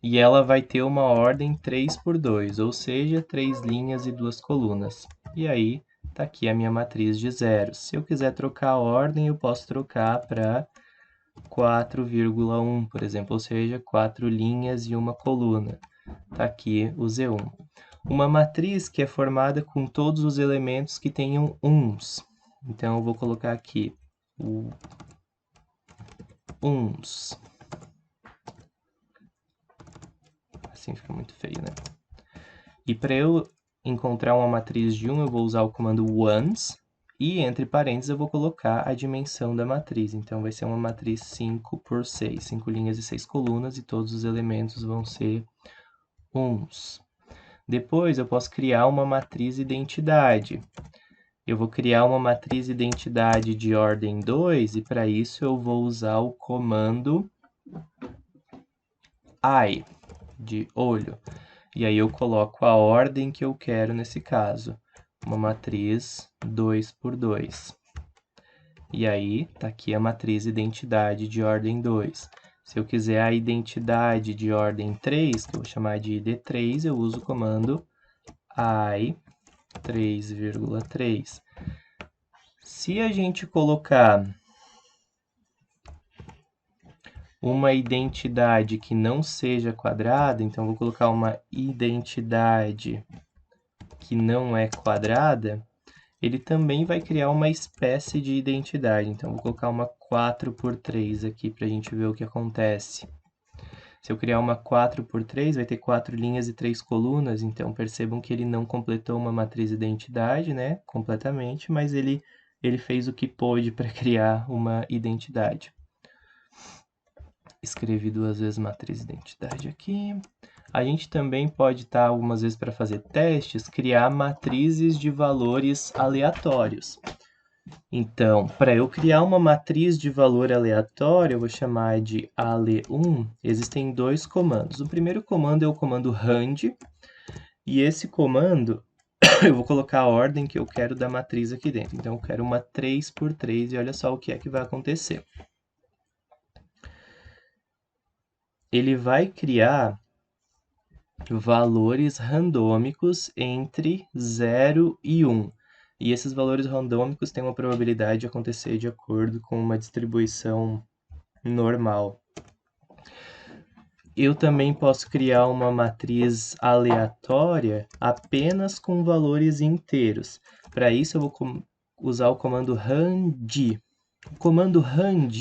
A: e ela vai ter uma ordem 3 por 2, ou seja, 3 linhas e 2 colunas. E aí, está aqui a minha matriz de zeros. Se eu quiser trocar a ordem, eu posso trocar para 4,1, por exemplo, ou seja, 4 linhas e uma coluna. Está aqui o Z1. Uma matriz que é formada com todos os elementos que tenham uns. Então, eu vou colocar aqui o uns. Assim fica muito feio, né? E para eu encontrar uma matriz de 1, eu vou usar o comando ones, e entre parênteses eu vou colocar a dimensão da matriz. Então, vai ser uma matriz 5 por 6, 5 linhas e 6 colunas, e todos os elementos vão ser uns. Depois, eu posso criar uma matriz identidade. Eu vou criar uma matriz identidade de ordem 2, e para isso eu vou usar o comando eye, de olho. E aí eu coloco a ordem que eu quero nesse caso, uma matriz 2 por 2. E aí, tá aqui a matriz identidade de ordem 2. Se eu quiser a identidade de ordem 3, que eu vou chamar de ID3, eu uso o comando I 3,3. Se a gente colocar uma identidade que não seja quadrada, então vou colocar uma identidade que não é quadrada, ele também vai criar uma espécie de identidade. Então, vou colocar uma 4 por 3 aqui para a gente ver o que acontece. Se eu criar uma 4x3, vai ter 4 linhas e 3 colunas, então percebam que ele não completou uma matriz identidade, né, completamente, mas ele fez o que pôde para criar uma identidade. Escrevi 2 vezes matriz identidade aqui. A gente também pode estar, algumas vezes, para fazer testes, criar matrizes de valores aleatórios. Então, para eu criar uma matriz de valor aleatório, eu vou chamar de ale1, existem 2 comandos. O primeiro comando é o comando rand, e esse comando eu vou colocar a ordem que eu quero da matriz aqui dentro. Então, eu quero uma 3x3, e olha só o que é que vai acontecer. Ele vai criar valores randômicos entre 0 e 1. E esses valores randômicos têm uma probabilidade de acontecer de acordo com uma distribuição normal. Eu também posso criar uma matriz aleatória apenas com valores inteiros. Para isso, eu vou usar o comando rand. O comando rand,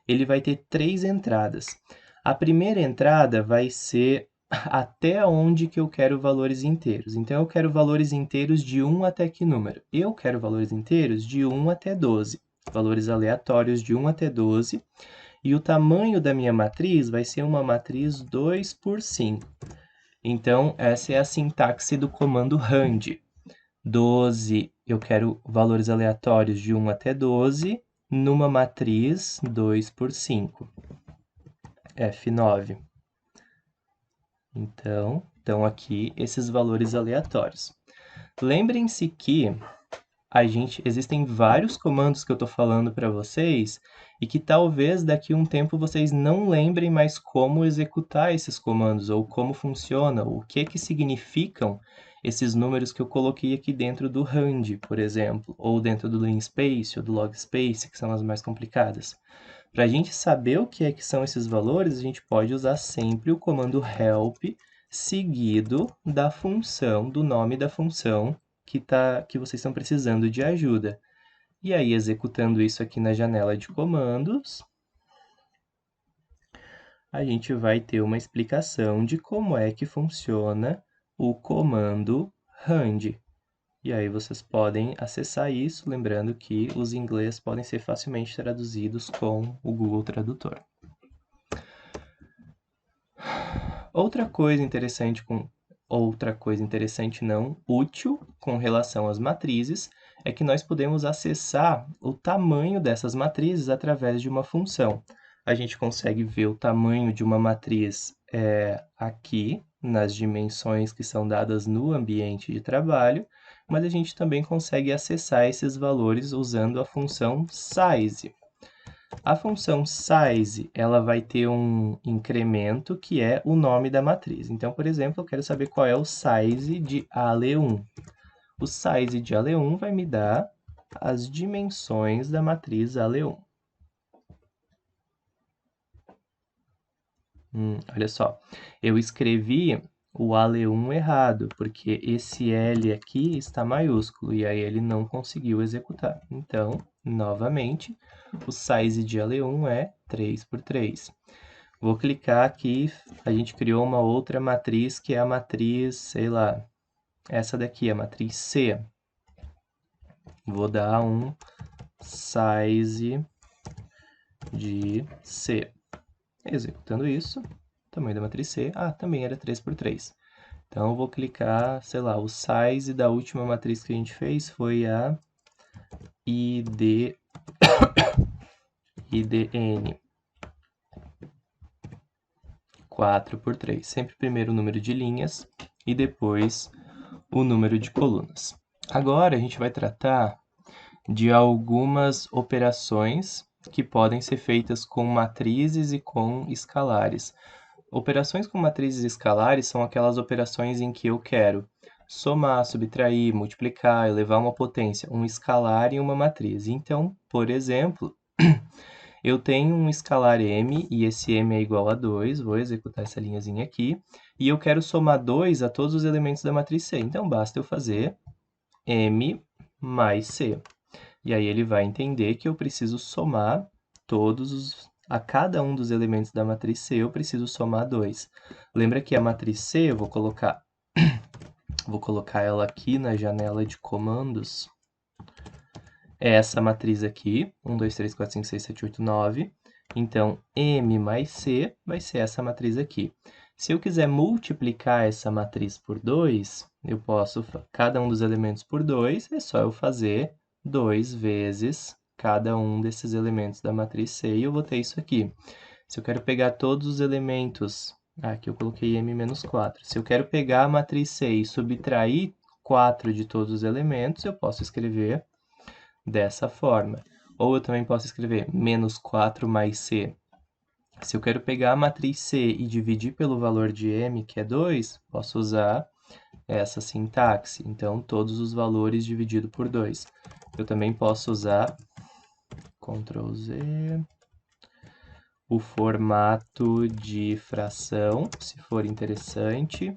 A: ele vai ter 3 entradas. A primeira entrada vai ser até onde que eu quero valores inteiros. Então, eu quero valores inteiros de 1 até que número? Eu quero valores inteiros de 1 até 12. Valores aleatórios de 1 até 12. E o tamanho da minha matriz vai ser uma matriz 2 por 5. Então, essa é a sintaxe do comando rand. 12, eu quero valores aleatórios de 1 até 12, numa matriz 2 por 5. F9. Então, estão aqui esses valores aleatórios. Lembrem-se que existem vários comandos que eu estou falando para vocês e que talvez daqui a um tempo vocês não lembrem mais como executar esses comandos ou como funciona, o que significam esses números que eu coloquei aqui dentro do rand, por exemplo, ou dentro do linspace ou do logspace, que são as mais complicadas. Para a gente saber o que é que são esses valores, a gente pode usar sempre o comando help seguido da função, do nome da função que vocês estão precisando de ajuda. E aí, executando isso aqui na janela de comandos, a gente vai ter uma explicação de como é que funciona o comando rand. E aí vocês podem acessar isso, lembrando que os inglês podem ser facilmente traduzidos com o Google Tradutor. Outra coisa interessante útil com relação às matrizes, é que nós podemos acessar o tamanho dessas matrizes através de uma função. A gente consegue ver o tamanho de uma matriz aqui, nas dimensões que são dadas no ambiente de trabalho, mas a gente também consegue acessar esses valores usando a função size. A função size, ela vai ter um incremento que é o nome da matriz. Então, por exemplo, eu quero saber qual é o size de ale1. O size de ale1 vai me dar as dimensões da matriz ale1. Olha só, eu escrevi o ale1 errado, porque esse L aqui está maiúsculo, e aí ele não conseguiu executar. Então, novamente, o size de ale1 é 3 por 3. Vou clicar aqui, a gente criou uma outra matriz, que é a matriz, sei lá, essa daqui, a matriz C. Vou dar um size de C. Executando isso, tamanho da matriz C, também era 3 por 3. Então, eu vou clicar, sei lá, o size da última matriz que a gente fez foi a IDN. 4 por 3. Sempre primeiro o número de linhas e depois o número de colunas. Agora, a gente vai tratar de algumas operações que podem ser feitas com matrizes e com escalares. Operações com matrizes escalares são aquelas operações em que eu quero somar, subtrair, multiplicar, elevar uma potência, um escalar e uma matriz. Então, por exemplo, eu tenho um escalar m e esse m é igual a 2, vou executar essa linhazinha aqui, e eu quero somar 2 a todos os elementos da matriz C. Então, basta eu fazer m mais c. E aí ele vai entender que eu preciso somar todos a cada um dos elementos da matriz C eu preciso somar 2. Lembra que a matriz C, eu vou colocar ela aqui na janela de comandos. É essa matriz aqui, 1, 2, 3, 4, 5, 6, 7, 8, 9. Então, M mais C vai ser essa matriz aqui. Se eu quiser multiplicar essa matriz por 2, eu posso, cada um dos elementos por 2, é só eu fazer 2 vezes cada um desses elementos da matriz C, e eu vou ter isso aqui. Se eu quero pegar todos os elementos, aqui eu coloquei M menos 4. Se eu quero pegar a matriz C e subtrair 4 de todos os elementos, eu posso escrever dessa forma. Ou eu também posso escrever menos 4 mais C. Se eu quero pegar a matriz C e dividir pelo valor de M, que é 2, posso usar essa sintaxe. Então, todos os valores dividido por 2. Eu também posso usar Ctrl Z, o formato de fração, se for interessante.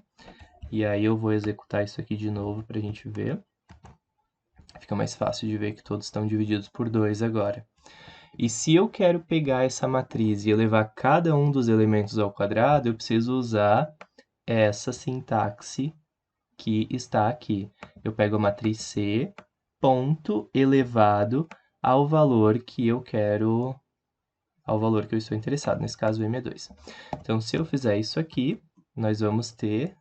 A: E aí eu vou executar isso aqui de novo para a gente ver. Fica mais fácil de ver que todos estão divididos por 2 agora. E se eu quero pegar essa matriz e elevar cada um dos elementos ao quadrado, eu preciso usar essa sintaxe que está aqui. Eu pego a matriz C, ponto elevado ao valor que eu quero, ao valor que eu estou interessado, nesse caso M é 2. Então, se eu fizer isso aqui, nós vamos ter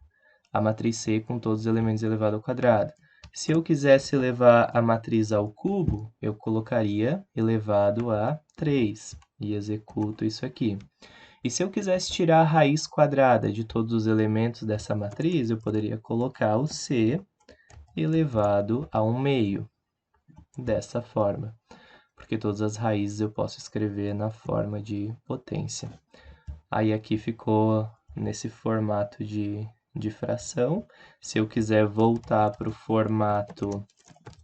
A: a matriz C com todos os elementos elevado ao quadrado. Se eu quisesse elevar a matriz ao cubo, eu colocaria elevado a 3 e executo isso aqui. E se eu quisesse tirar a raiz quadrada de todos os elementos dessa matriz, eu poderia colocar o C elevado a 1/2, dessa forma, porque todas as raízes eu posso escrever na forma de potência. Aí aqui ficou nesse formato de fração. Se eu quiser voltar para o formato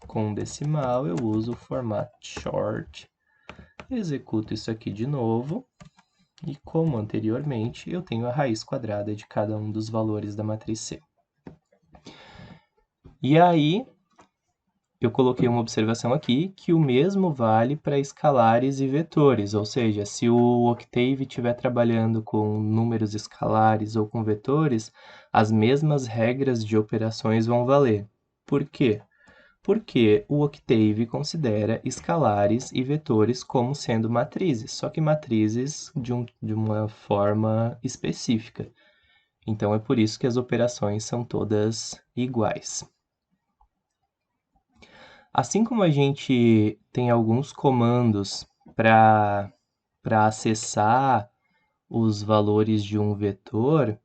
A: com decimal, eu uso o formato short. Executo isso aqui de novo. E como anteriormente, eu tenho a raiz quadrada de cada um dos valores da matriz C. E aí, eu coloquei uma observação aqui que o mesmo vale para escalares e vetores, ou seja, se o Octave estiver trabalhando com números escalares ou com vetores, as mesmas regras de operações vão valer. Por quê? Porque o Octave considera escalares e vetores como sendo matrizes, só que matrizes de uma forma específica. Então, é por isso que as operações são todas iguais. Assim como a gente tem alguns comandos para acessar os valores de um vetor,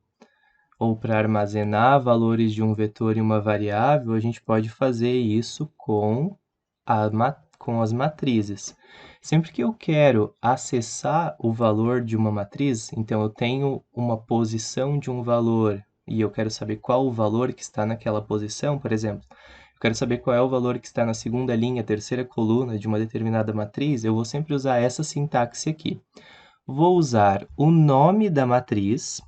A: ou para armazenar valores de um vetor em uma variável, a gente pode fazer isso com as matrizes. Sempre que eu quero acessar o valor de uma matriz, então eu tenho uma posição de um valor e eu quero saber qual o valor que está naquela posição, por exemplo, eu quero saber qual é o valor que está na segunda linha, terceira coluna de uma determinada matriz, eu vou sempre usar essa sintaxe aqui. Vou usar o nome da matriz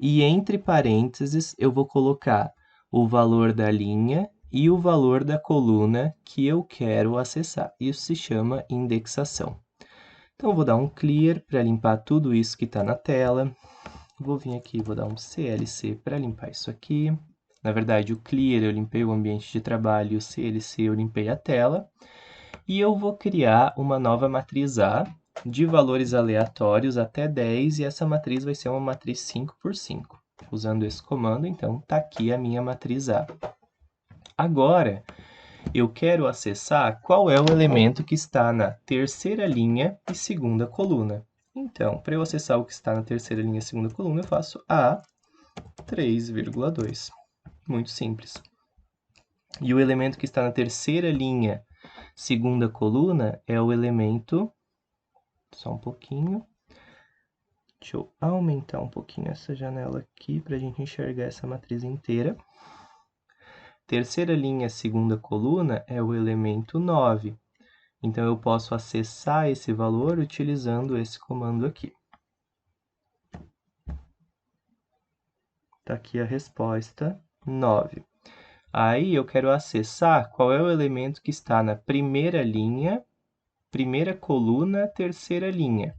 A: e entre parênteses eu vou colocar o valor da linha e o valor da coluna que eu quero acessar. Isso se chama indexação. Então, eu vou dar um clear para limpar tudo isso que está na tela. Vou vir aqui e vou dar um CLC para limpar isso aqui. Na verdade, o clear eu limpei o ambiente de trabalho e o CLC eu limpei a tela. E eu vou criar uma nova matriz A de valores aleatórios até 10, e essa matriz vai ser uma matriz 5 por 5. Usando esse comando, então, está aqui a minha matriz A. Agora, eu quero acessar qual é o elemento que está na terceira linha e segunda coluna. Então, para eu acessar o que está na terceira linha e segunda coluna, eu faço A 3,2. Muito simples. E o elemento que está na terceira linha, segunda coluna, é o elemento... Só um pouquinho. Deixa eu aumentar um pouquinho essa janela aqui para a gente enxergar essa matriz inteira. Terceira linha, segunda coluna, é o elemento 9. Então, eu posso acessar esse valor utilizando esse comando aqui. Está aqui a resposta 9. Aí, eu quero acessar qual é o elemento que está na primeira linha, primeira coluna, terceira linha.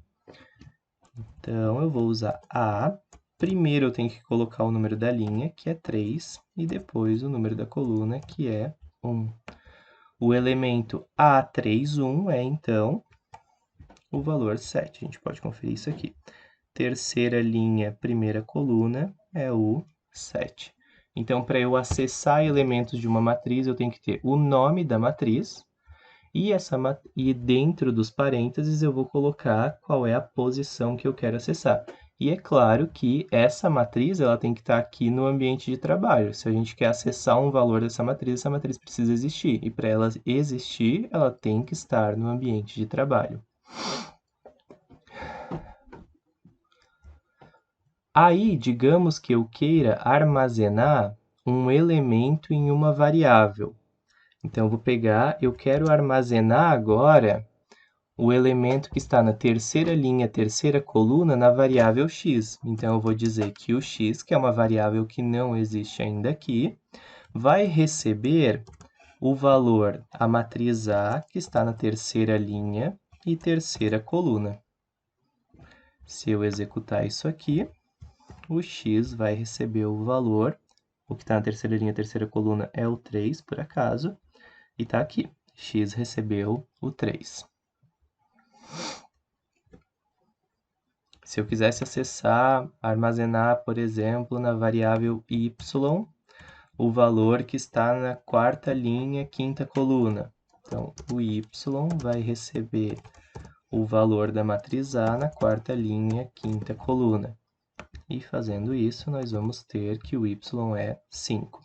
A: Então, eu vou usar A. Primeiro eu tenho que colocar o número da linha, que é 3, e depois o número da coluna, que é 1. O elemento A31 é, então, o valor 7. A gente pode conferir isso aqui. Terceira linha, primeira coluna, é o 7. Então, para eu acessar elementos de uma matriz, eu tenho que ter o nome da matriz, e dentro dos parênteses eu vou colocar qual é a posição que eu quero acessar. E é claro que essa matriz ela tem que estar aqui no ambiente de trabalho. Se a gente quer acessar um valor dessa matriz, essa matriz precisa existir. E para ela existir, ela tem que estar no ambiente de trabalho. Aí, digamos que eu queira armazenar um elemento em uma variável. Então, eu vou pegar, eu quero armazenar agora o elemento que está na terceira linha, terceira coluna, na variável x. Então, eu vou dizer que o x, que é uma variável que não existe ainda aqui, vai receber o valor, a matriz A, que está na terceira linha e terceira coluna. Se eu executar isso aqui, o x vai receber o valor, o que está na terceira linha, terceira coluna é o 3, por acaso, e está aqui, x recebeu o 3. Se eu quisesse acessar, armazenar, por exemplo, na variável y, o valor que está na quarta linha, quinta coluna. Então, o y vai receber o valor da matriz A na quarta linha, quinta coluna. E fazendo isso, nós vamos ter que o y é 5.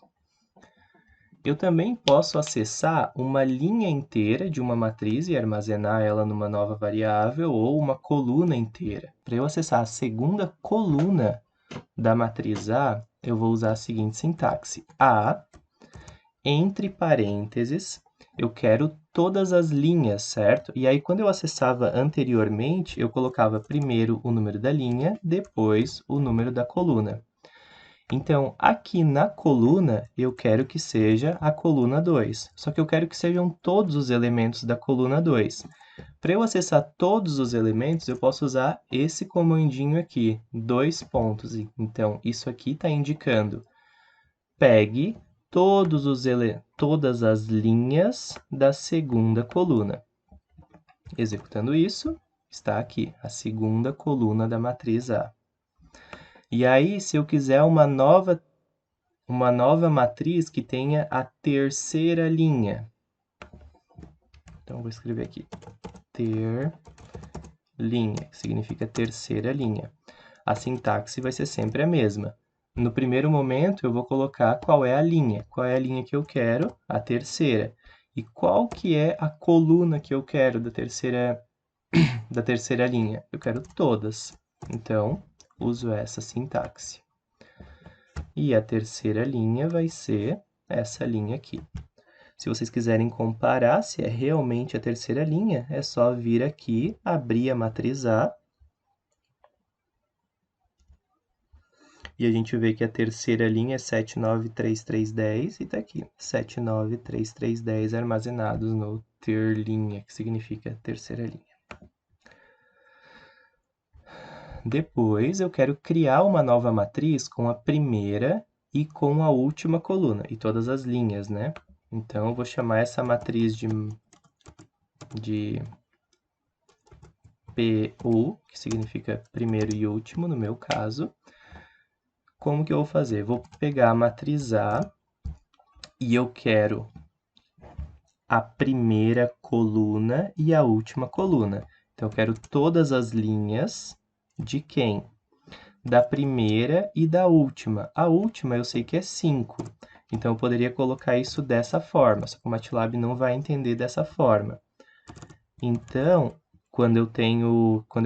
A: Eu também posso acessar uma linha inteira de uma matriz e armazenar ela numa nova variável, ou uma coluna inteira. Para eu acessar a segunda coluna da matriz A, eu vou usar a seguinte sintaxe. A, entre parênteses, eu quero todas as linhas, certo? E aí, quando eu acessava anteriormente, eu colocava primeiro o número da linha, depois o número da coluna. Então, aqui na coluna, eu quero que seja a coluna 2. Só que eu quero que sejam todos os elementos da coluna 2. Para eu acessar todos os elementos, eu posso usar esse comandinho aqui, 2 pontos. Então, isso aqui está indicando, pegue todas as linhas da segunda coluna. Executando isso, está aqui, a segunda coluna da matriz A. E aí, se eu quiser uma nova matriz que tenha a terceira linha. Então, vou escrever aqui, ter linha, que significa terceira linha. A sintaxe vai ser sempre a mesma. No primeiro momento, eu vou colocar qual é a linha que eu quero, a terceira. E qual que é a coluna que eu quero da terceira linha? Eu quero todas. Então, uso essa sintaxe. E a terceira linha vai ser essa linha aqui. Se vocês quiserem comparar se é realmente a terceira linha, é só vir aqui, abrir a matriz A, e a gente vê que a terceira linha é 793310 e está aqui, 793310 armazenados no ter linha, que significa terceira linha. Depois, eu quero criar uma nova matriz com a primeira e com a última coluna, e todas as linhas, né? Então, eu vou chamar essa matriz de PU, que significa primeiro e último, no meu caso. Como que eu vou fazer? Vou pegar a matriz A e eu quero a primeira coluna e a última coluna. Então, eu quero todas as linhas de quem? Da primeira e da última. A última eu sei que é 5. Então, eu poderia colocar isso dessa forma, só que o MATLAB não vai entender dessa forma. Então, quando eu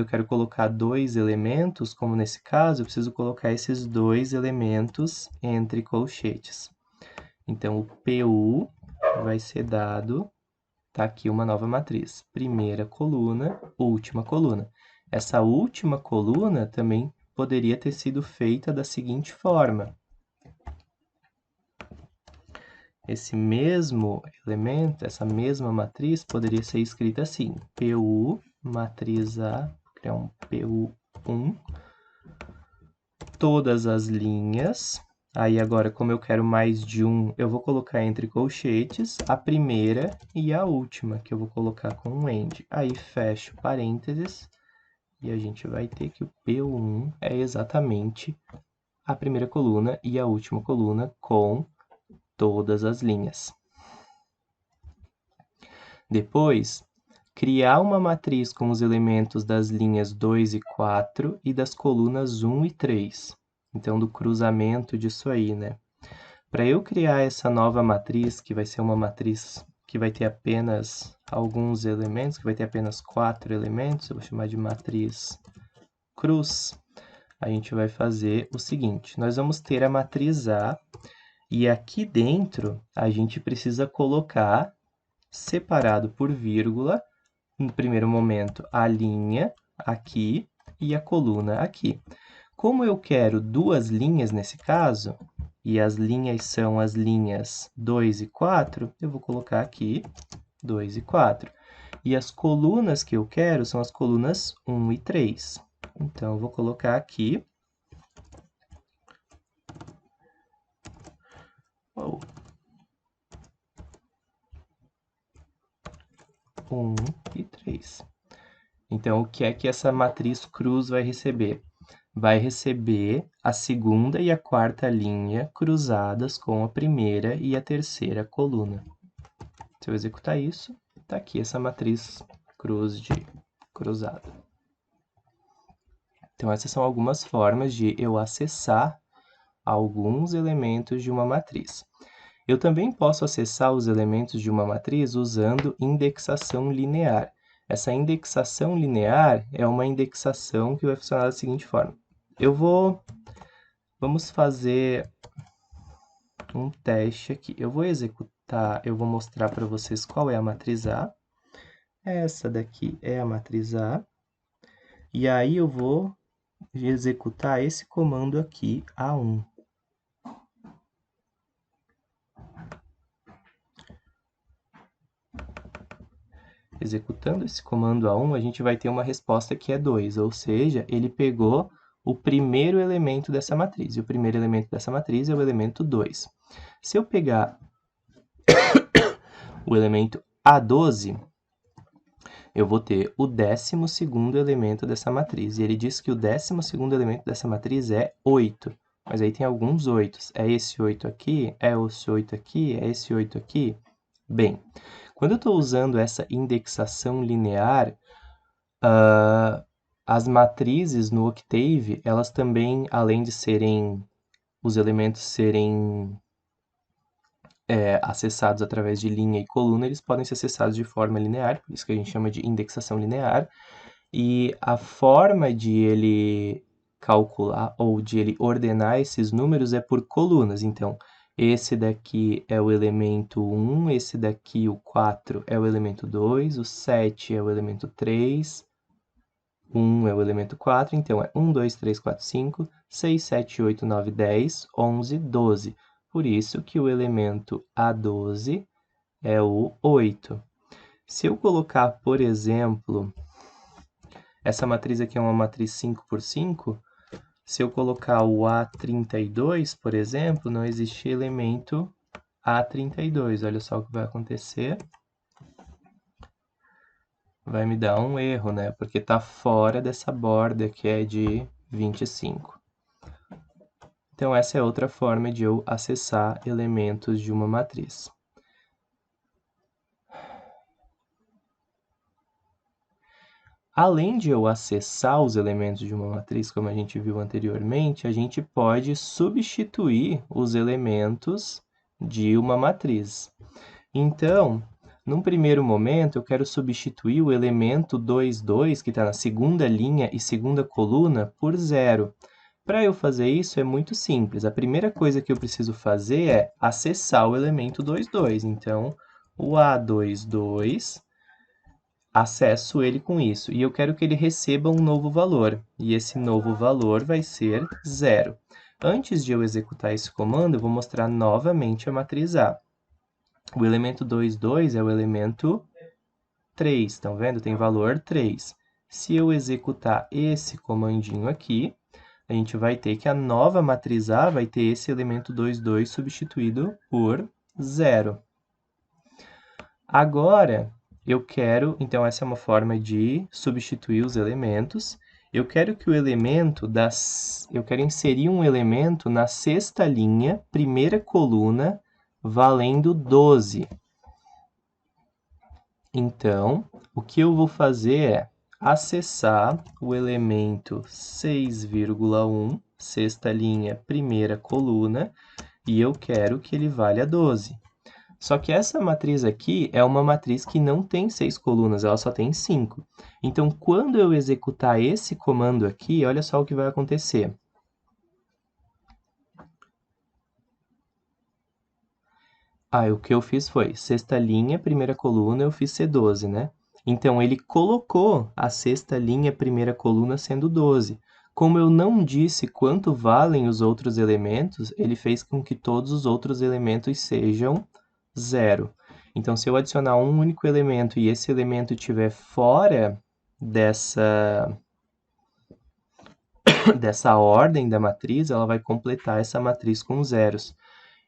A: quero colocar dois elementos, como nesse caso, eu preciso colocar esses dois elementos entre colchetes. Então, o PU vai ser dado, tá aqui uma nova matriz, primeira coluna, última coluna. Essa última coluna também poderia ter sido feita da seguinte forma. Esse mesmo elemento, essa mesma matriz, poderia ser escrita assim, PU, matriz A, criar um PU1. Todas as linhas. Aí agora, como eu quero mais de um, eu vou colocar entre colchetes a primeira e a última, que eu vou colocar com um end. Aí fecho parênteses e a gente vai ter que o PU1 é exatamente a primeira coluna e a última coluna com todas as linhas. Depois, criar uma matriz com os elementos das linhas 2 e 4 e das colunas 1 e 3. Então, do cruzamento disso aí, né? Para eu criar essa nova matriz, que vai ser uma matriz que vai ter apenas alguns elementos, que vai ter apenas 4 elementos, eu vou chamar de matriz cruz, a gente vai fazer o seguinte, nós vamos ter a matriz A, e aqui dentro a gente precisa colocar, separado por vírgula, no primeiro momento, a linha aqui e a coluna aqui. Como eu quero duas linhas nesse caso, e as linhas são as linhas 2 e 4, eu vou colocar aqui 2 e 4. E as colunas que eu quero são as colunas 1 e 3. Então, eu vou colocar aqui 1 e 3. Então, o que é que essa matriz cruz vai receber? Vai receber a segunda e a quarta linha cruzadas com a primeira e a terceira coluna. Se eu executar isso, está aqui essa matriz cruz de cruzada. Então, essas são algumas formas de eu acessar alguns elementos de uma matriz. Eu também posso acessar os elementos de uma matriz usando indexação linear. Essa indexação linear é uma indexação que vai funcionar da seguinte forma. Vamos fazer um teste aqui. Eu vou executar, eu vou mostrar para vocês qual é a matriz A. Essa daqui é a matriz A. E aí eu vou executar esse comando aqui, A1. Executando esse comando A1, a gente vai ter uma resposta que é 2, ou seja, ele pegou o primeiro elemento dessa matriz, e o primeiro elemento dessa matriz é o elemento 2. Se eu pegar o elemento A12, eu vou ter o 12º elemento dessa matriz, e ele diz que o 12º elemento dessa matriz é 8, mas aí tem alguns 8. É esse 8 aqui? É esse 8 aqui? É esse 8 aqui? Bem, quando eu estou usando essa indexação linear, as matrizes no Octave, elas também, além de serem, os elementos serem acessados através de linha e coluna, eles podem ser acessados de forma linear, por isso que a gente chama de indexação linear, e a forma de ele calcular ou de ele ordenar esses números é por colunas. Então, esse daqui é o elemento 1, esse daqui, o 4, é o elemento 2, o 7 é o elemento 3, 1 é o elemento 4, então é 1, 2, 3, 4, 5, 6, 7, 8, 9, 10, 11, 12. Por isso que o elemento A12 é o 8. Se eu colocar, por exemplo, essa matriz aqui é uma matriz 5 por 5, se eu colocar o A32, por exemplo, não existe elemento A32. Olha só o que vai acontecer. Vai me dar um erro, né? Porque está fora dessa borda que é de 25. Então, essa é outra forma de eu acessar elementos de uma matriz. Além de eu acessar os elementos de uma matriz, como a gente viu anteriormente, a gente pode substituir os elementos de uma matriz. Então, num primeiro momento, eu quero substituir o elemento 2, 2, que está na segunda linha e segunda coluna, por 0. Para eu fazer isso é muito simples. A primeira coisa que eu preciso fazer é acessar o elemento 2, 2. Então, o A22, acesso ele com isso. E eu quero que ele receba um novo valor. E esse novo valor vai ser 0. Antes de eu executar esse comando, eu vou mostrar novamente a matriz A. O elemento 2, 2 é o elemento 3. Estão vendo? Tem valor 3. Se eu executar esse comandinho aqui, a gente vai ter que a nova matriz A vai ter esse elemento 2, 2 substituído por 0. Agora, eu quero, então essa é uma forma de substituir os elementos. Eu quero que o elemento eu quero inserir um elemento na sexta linha, primeira coluna, valendo 12. Então, o que eu vou fazer é acessar o elemento 6,1, sexta linha, primeira coluna, e eu quero que ele valha 12. Só que essa matriz aqui é uma matriz que não tem 6 colunas, ela só tem 5. Então, quando eu executar esse comando aqui, olha só o que vai acontecer. O que eu fiz foi, sexta linha, primeira coluna, eu fiz C12, né? Então, ele colocou a sexta linha, primeira coluna, sendo 12. Como eu não disse quanto valem os outros elementos, ele fez com que todos os outros elementos sejam 0. Então, se eu adicionar um único elemento e esse elemento estiver fora dessa ordem da matriz, ela vai completar essa matriz com zeros.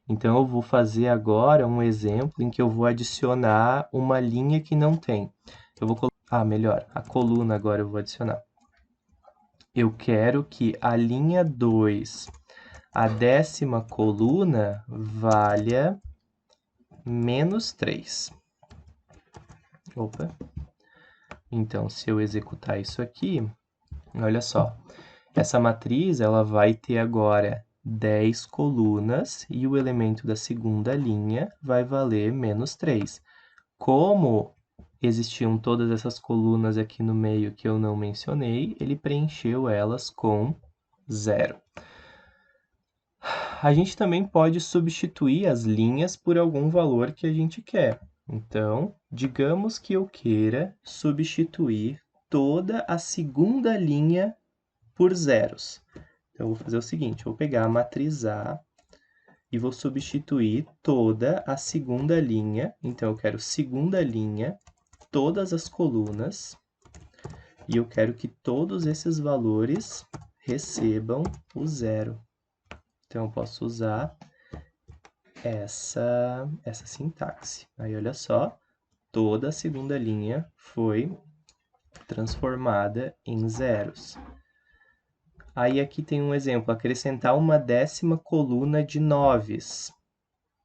A: Então, eu vou fazer agora um exemplo em que eu vou adicionar uma linha que não tem. Eu vou colocar, melhor, a coluna agora eu vou adicionar. Eu quero que a linha 2, a 10ª coluna, valha menos 3. Opa. Então, se eu executar isso aqui, olha só. Essa matriz ela vai ter agora 10 colunas e o elemento da segunda linha vai valer menos 3. Como existiam todas essas colunas aqui no meio que eu não mencionei, ele preencheu elas com 0. A gente também pode substituir as linhas por algum valor que a gente quer. Então, digamos que eu queira substituir toda a segunda linha por zeros. Então, eu vou fazer o seguinte, eu vou pegar a matriz A e vou substituir toda a segunda linha. Então, eu quero segunda linha, todas as colunas, e eu quero que todos esses valores recebam o zero. Então, eu posso usar essa sintaxe. Aí, olha só, toda a segunda linha foi transformada em zeros. Aí aqui tem um exemplo, acrescentar uma 10ª coluna de 9s.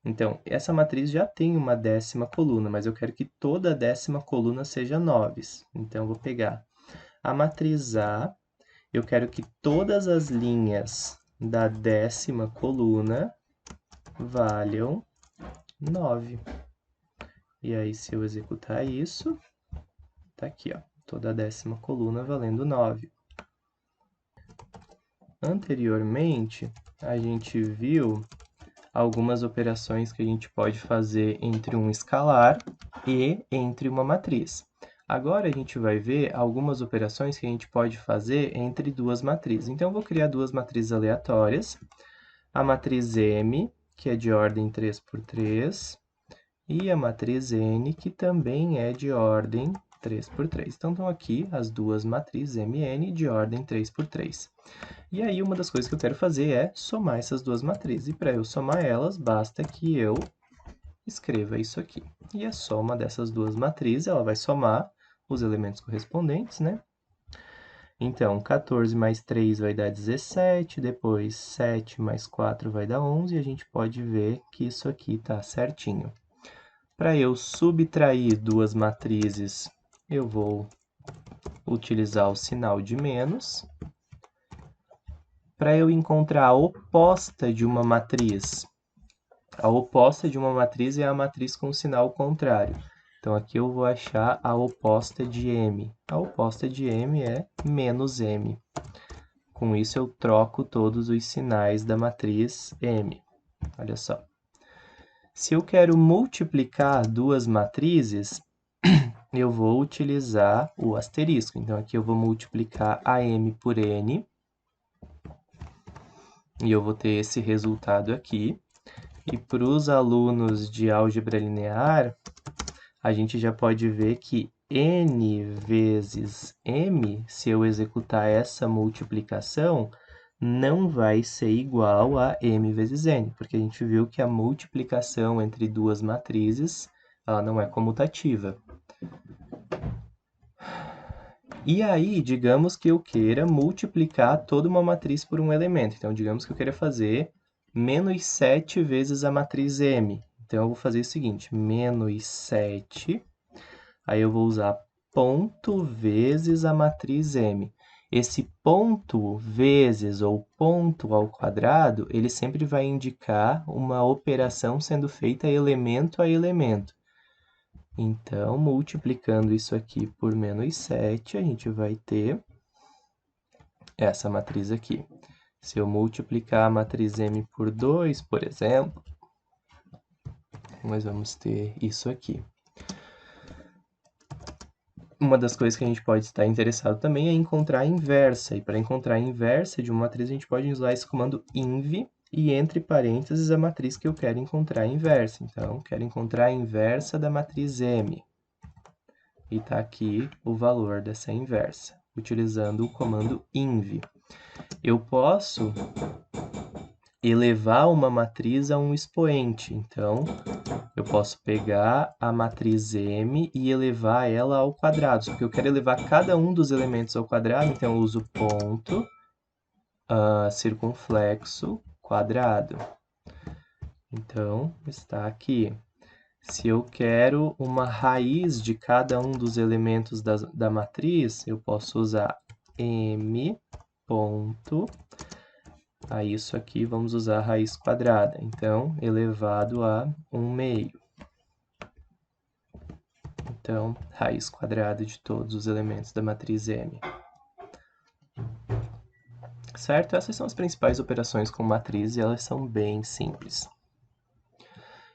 A: Então, essa matriz já tem uma 10ª coluna, mas eu quero que toda a 10ª coluna seja 9s. Então, eu vou pegar a matriz A, eu quero que todas as linhas da 10ª coluna valham 9. E aí, se eu executar isso, tá aqui, ó, toda a 10ª coluna valendo 9. Anteriormente, a gente viu algumas operações que a gente pode fazer entre um escalar e entre uma matriz. Agora, a gente vai ver algumas operações que a gente pode fazer entre duas matrizes. Então, eu vou criar duas matrizes aleatórias. A matriz M, que é de ordem 3×3, e a matriz N, que também é de ordem 3×3. Então, estão aqui as duas matrizes MN de ordem 3×3. E aí, uma das coisas que eu quero fazer é somar essas duas matrizes. E para eu somar elas, basta que eu escreva isso aqui. E a soma dessas duas matrizes, ela vai somar os elementos correspondentes, né? Então, 14 mais 3 vai dar 17, depois 7 mais 4 vai dar 11, e a gente pode ver que isso aqui está certinho. Para eu subtrair duas matrizes, eu vou utilizar o sinal de menos. Para eu encontrar a oposta de uma matriz, a oposta de uma matriz é a matriz com sinal contrário. Então, aqui eu vou achar a oposta de M. A oposta de M é menos M. Com isso, eu troco todos os sinais da matriz M. Olha só. Se eu quero multiplicar duas matrizes, eu vou utilizar o asterisco. Então, aqui eu vou multiplicar a M por N. E eu vou ter esse resultado aqui. E para os alunos de álgebra linear, a gente já pode ver que n vezes m, se eu executar essa multiplicação, não vai ser igual a m vezes n, porque a gente viu que a multiplicação entre duas matrizes, ela não é comutativa. E aí, digamos que eu queira multiplicar toda uma matriz por um elemento. Então, digamos que eu queira fazer menos 7 vezes a matriz m. Então, eu vou fazer o seguinte, menos 7, aí eu vou usar ponto vezes a matriz m. Esse ponto vezes ou ponto ao quadrado, ele sempre vai indicar uma operação sendo feita elemento a elemento. Então, multiplicando isso aqui por menos 7, a gente vai ter essa matriz aqui. Se eu multiplicar a matriz m por 2, por exemplo, nós vamos ter isso aqui. Uma das coisas que a gente pode estar interessado também é encontrar a inversa. E para encontrar a inversa de uma matriz, a gente pode usar esse comando inv e entre parênteses a matriz que eu quero encontrar a inversa. Então, quero encontrar a inversa da matriz m. E está aqui o valor dessa inversa, utilizando o comando inv. Eu posso elevar uma matriz a um expoente. Então, eu posso pegar a matriz m e elevar ela ao quadrado. Só que eu quero elevar cada um dos elementos ao quadrado, então eu uso ponto, circunflexo, quadrado. Então, está aqui. Se eu quero uma raiz de cada um dos elementos da matriz, eu posso usar m ponto, a isso aqui vamos usar a raiz quadrada, então, elevado a 1/2. Então, raiz quadrada de todos os elementos da matriz M. Certo? Essas são as principais operações com matriz e elas são bem simples.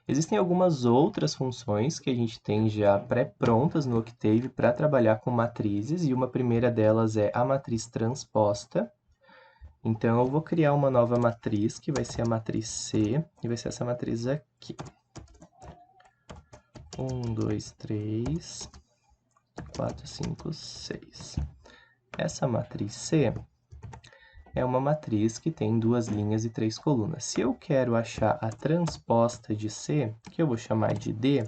A: Existem algumas outras funções que a gente tem já pré-prontas no Octave para trabalhar com matrizes, e uma primeira delas é a matriz transposta. Então, eu vou criar uma nova matriz, que vai ser a matriz C, e vai ser essa matriz aqui. 1, 2, 3, 4, 5, 6. Essa matriz C é uma matriz que tem 2 linhas e 3 colunas. Se eu quero achar a transposta de C, que eu vou chamar de D,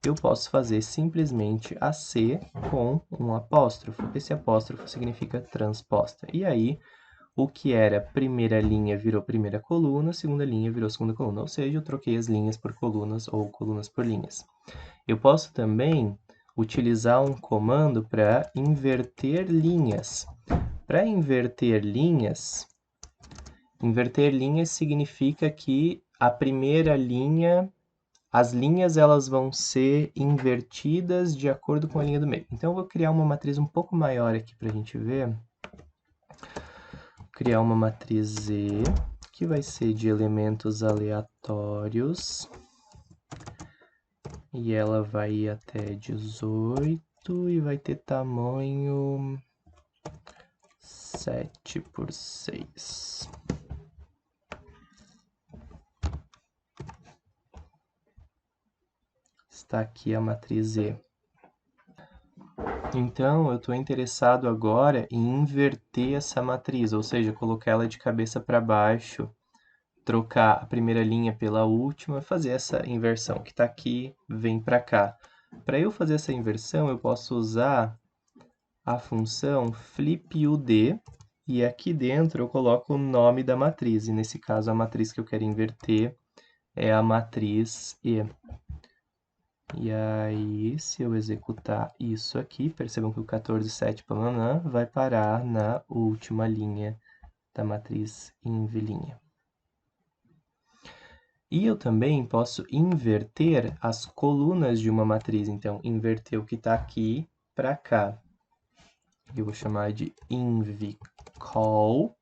A: eu posso fazer simplesmente a C com um apóstrofo. Esse apóstrofo significa transposta. E aí, o que era primeira linha virou primeira coluna, segunda linha virou segunda coluna. Ou seja, eu troquei as linhas por colunas ou colunas por linhas. Eu posso também utilizar um comando para inverter linhas. Para inverter linhas significa que a primeira linha, as linhas elas vão ser invertidas de acordo com a linha do meio. Então, eu vou criar uma matriz um pouco maior aqui para a gente ver. Vou criar uma matriz Z, que vai ser de elementos aleatórios. E ela vai ir até 18 e vai ter tamanho 7 por 6. Está aqui a matriz Z. Então, eu estou interessado agora em inverter essa matriz, ou seja, colocar ela de cabeça para baixo, trocar a primeira linha pela última, fazer essa inversão, que está aqui, vem para cá. Para eu fazer essa inversão, eu posso usar a função flipUD, e aqui dentro eu coloco o nome da matriz, e nesse caso a matriz que eu quero inverter é a matriz E. E aí, se eu executar isso aqui, percebam que o 14, 7, vai parar na última linha da matriz inv'. E eu também posso inverter as colunas de uma matriz. Então, inverter o que está aqui para cá. Eu vou chamar de invCol.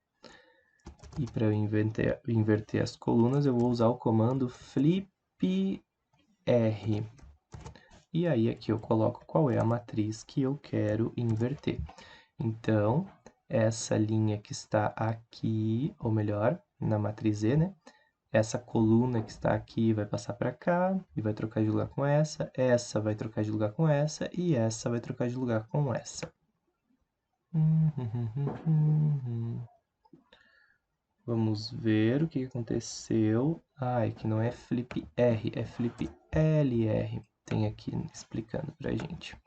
A: E para eu inverter as colunas, eu vou usar o comando flipR. E aí aqui eu coloco qual é a matriz que eu quero inverter. Então, essa linha que está aqui, ou melhor, na matriz E, né? essa coluna que está aqui vai passar para cá e vai trocar de lugar com essa vai trocar de lugar com essa e essa vai trocar de lugar com essa. Vamos ver o que aconteceu. É que não é flip R, é flip LR. Tem aqui explicando pra gente.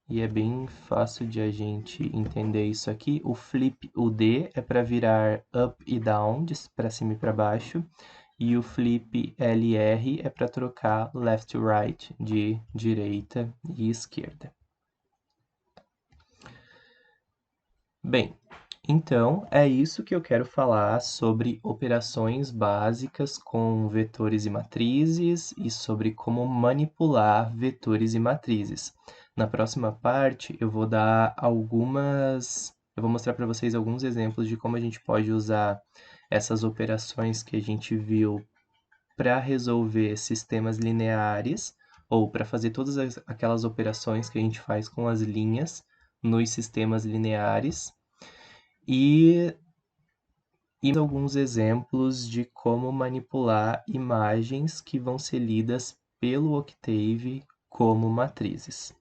A: E é bem fácil de a gente entender isso aqui. O flip, o D é para virar up e down, para cima e para baixo. E o flip LR é para trocar left to right, de direita e esquerda. Bem, então é isso que eu quero falar sobre operações básicas com vetores e matrizes e sobre como manipular vetores e matrizes. Na próxima parte eu vou dar eu vou mostrar para vocês alguns exemplos de como a gente pode usar essas operações que a gente viu para resolver sistemas lineares ou para fazer todas aquelas operações que a gente faz com as linhas nos sistemas lineares e alguns exemplos de como manipular imagens que vão ser lidas pelo Octave como matrizes.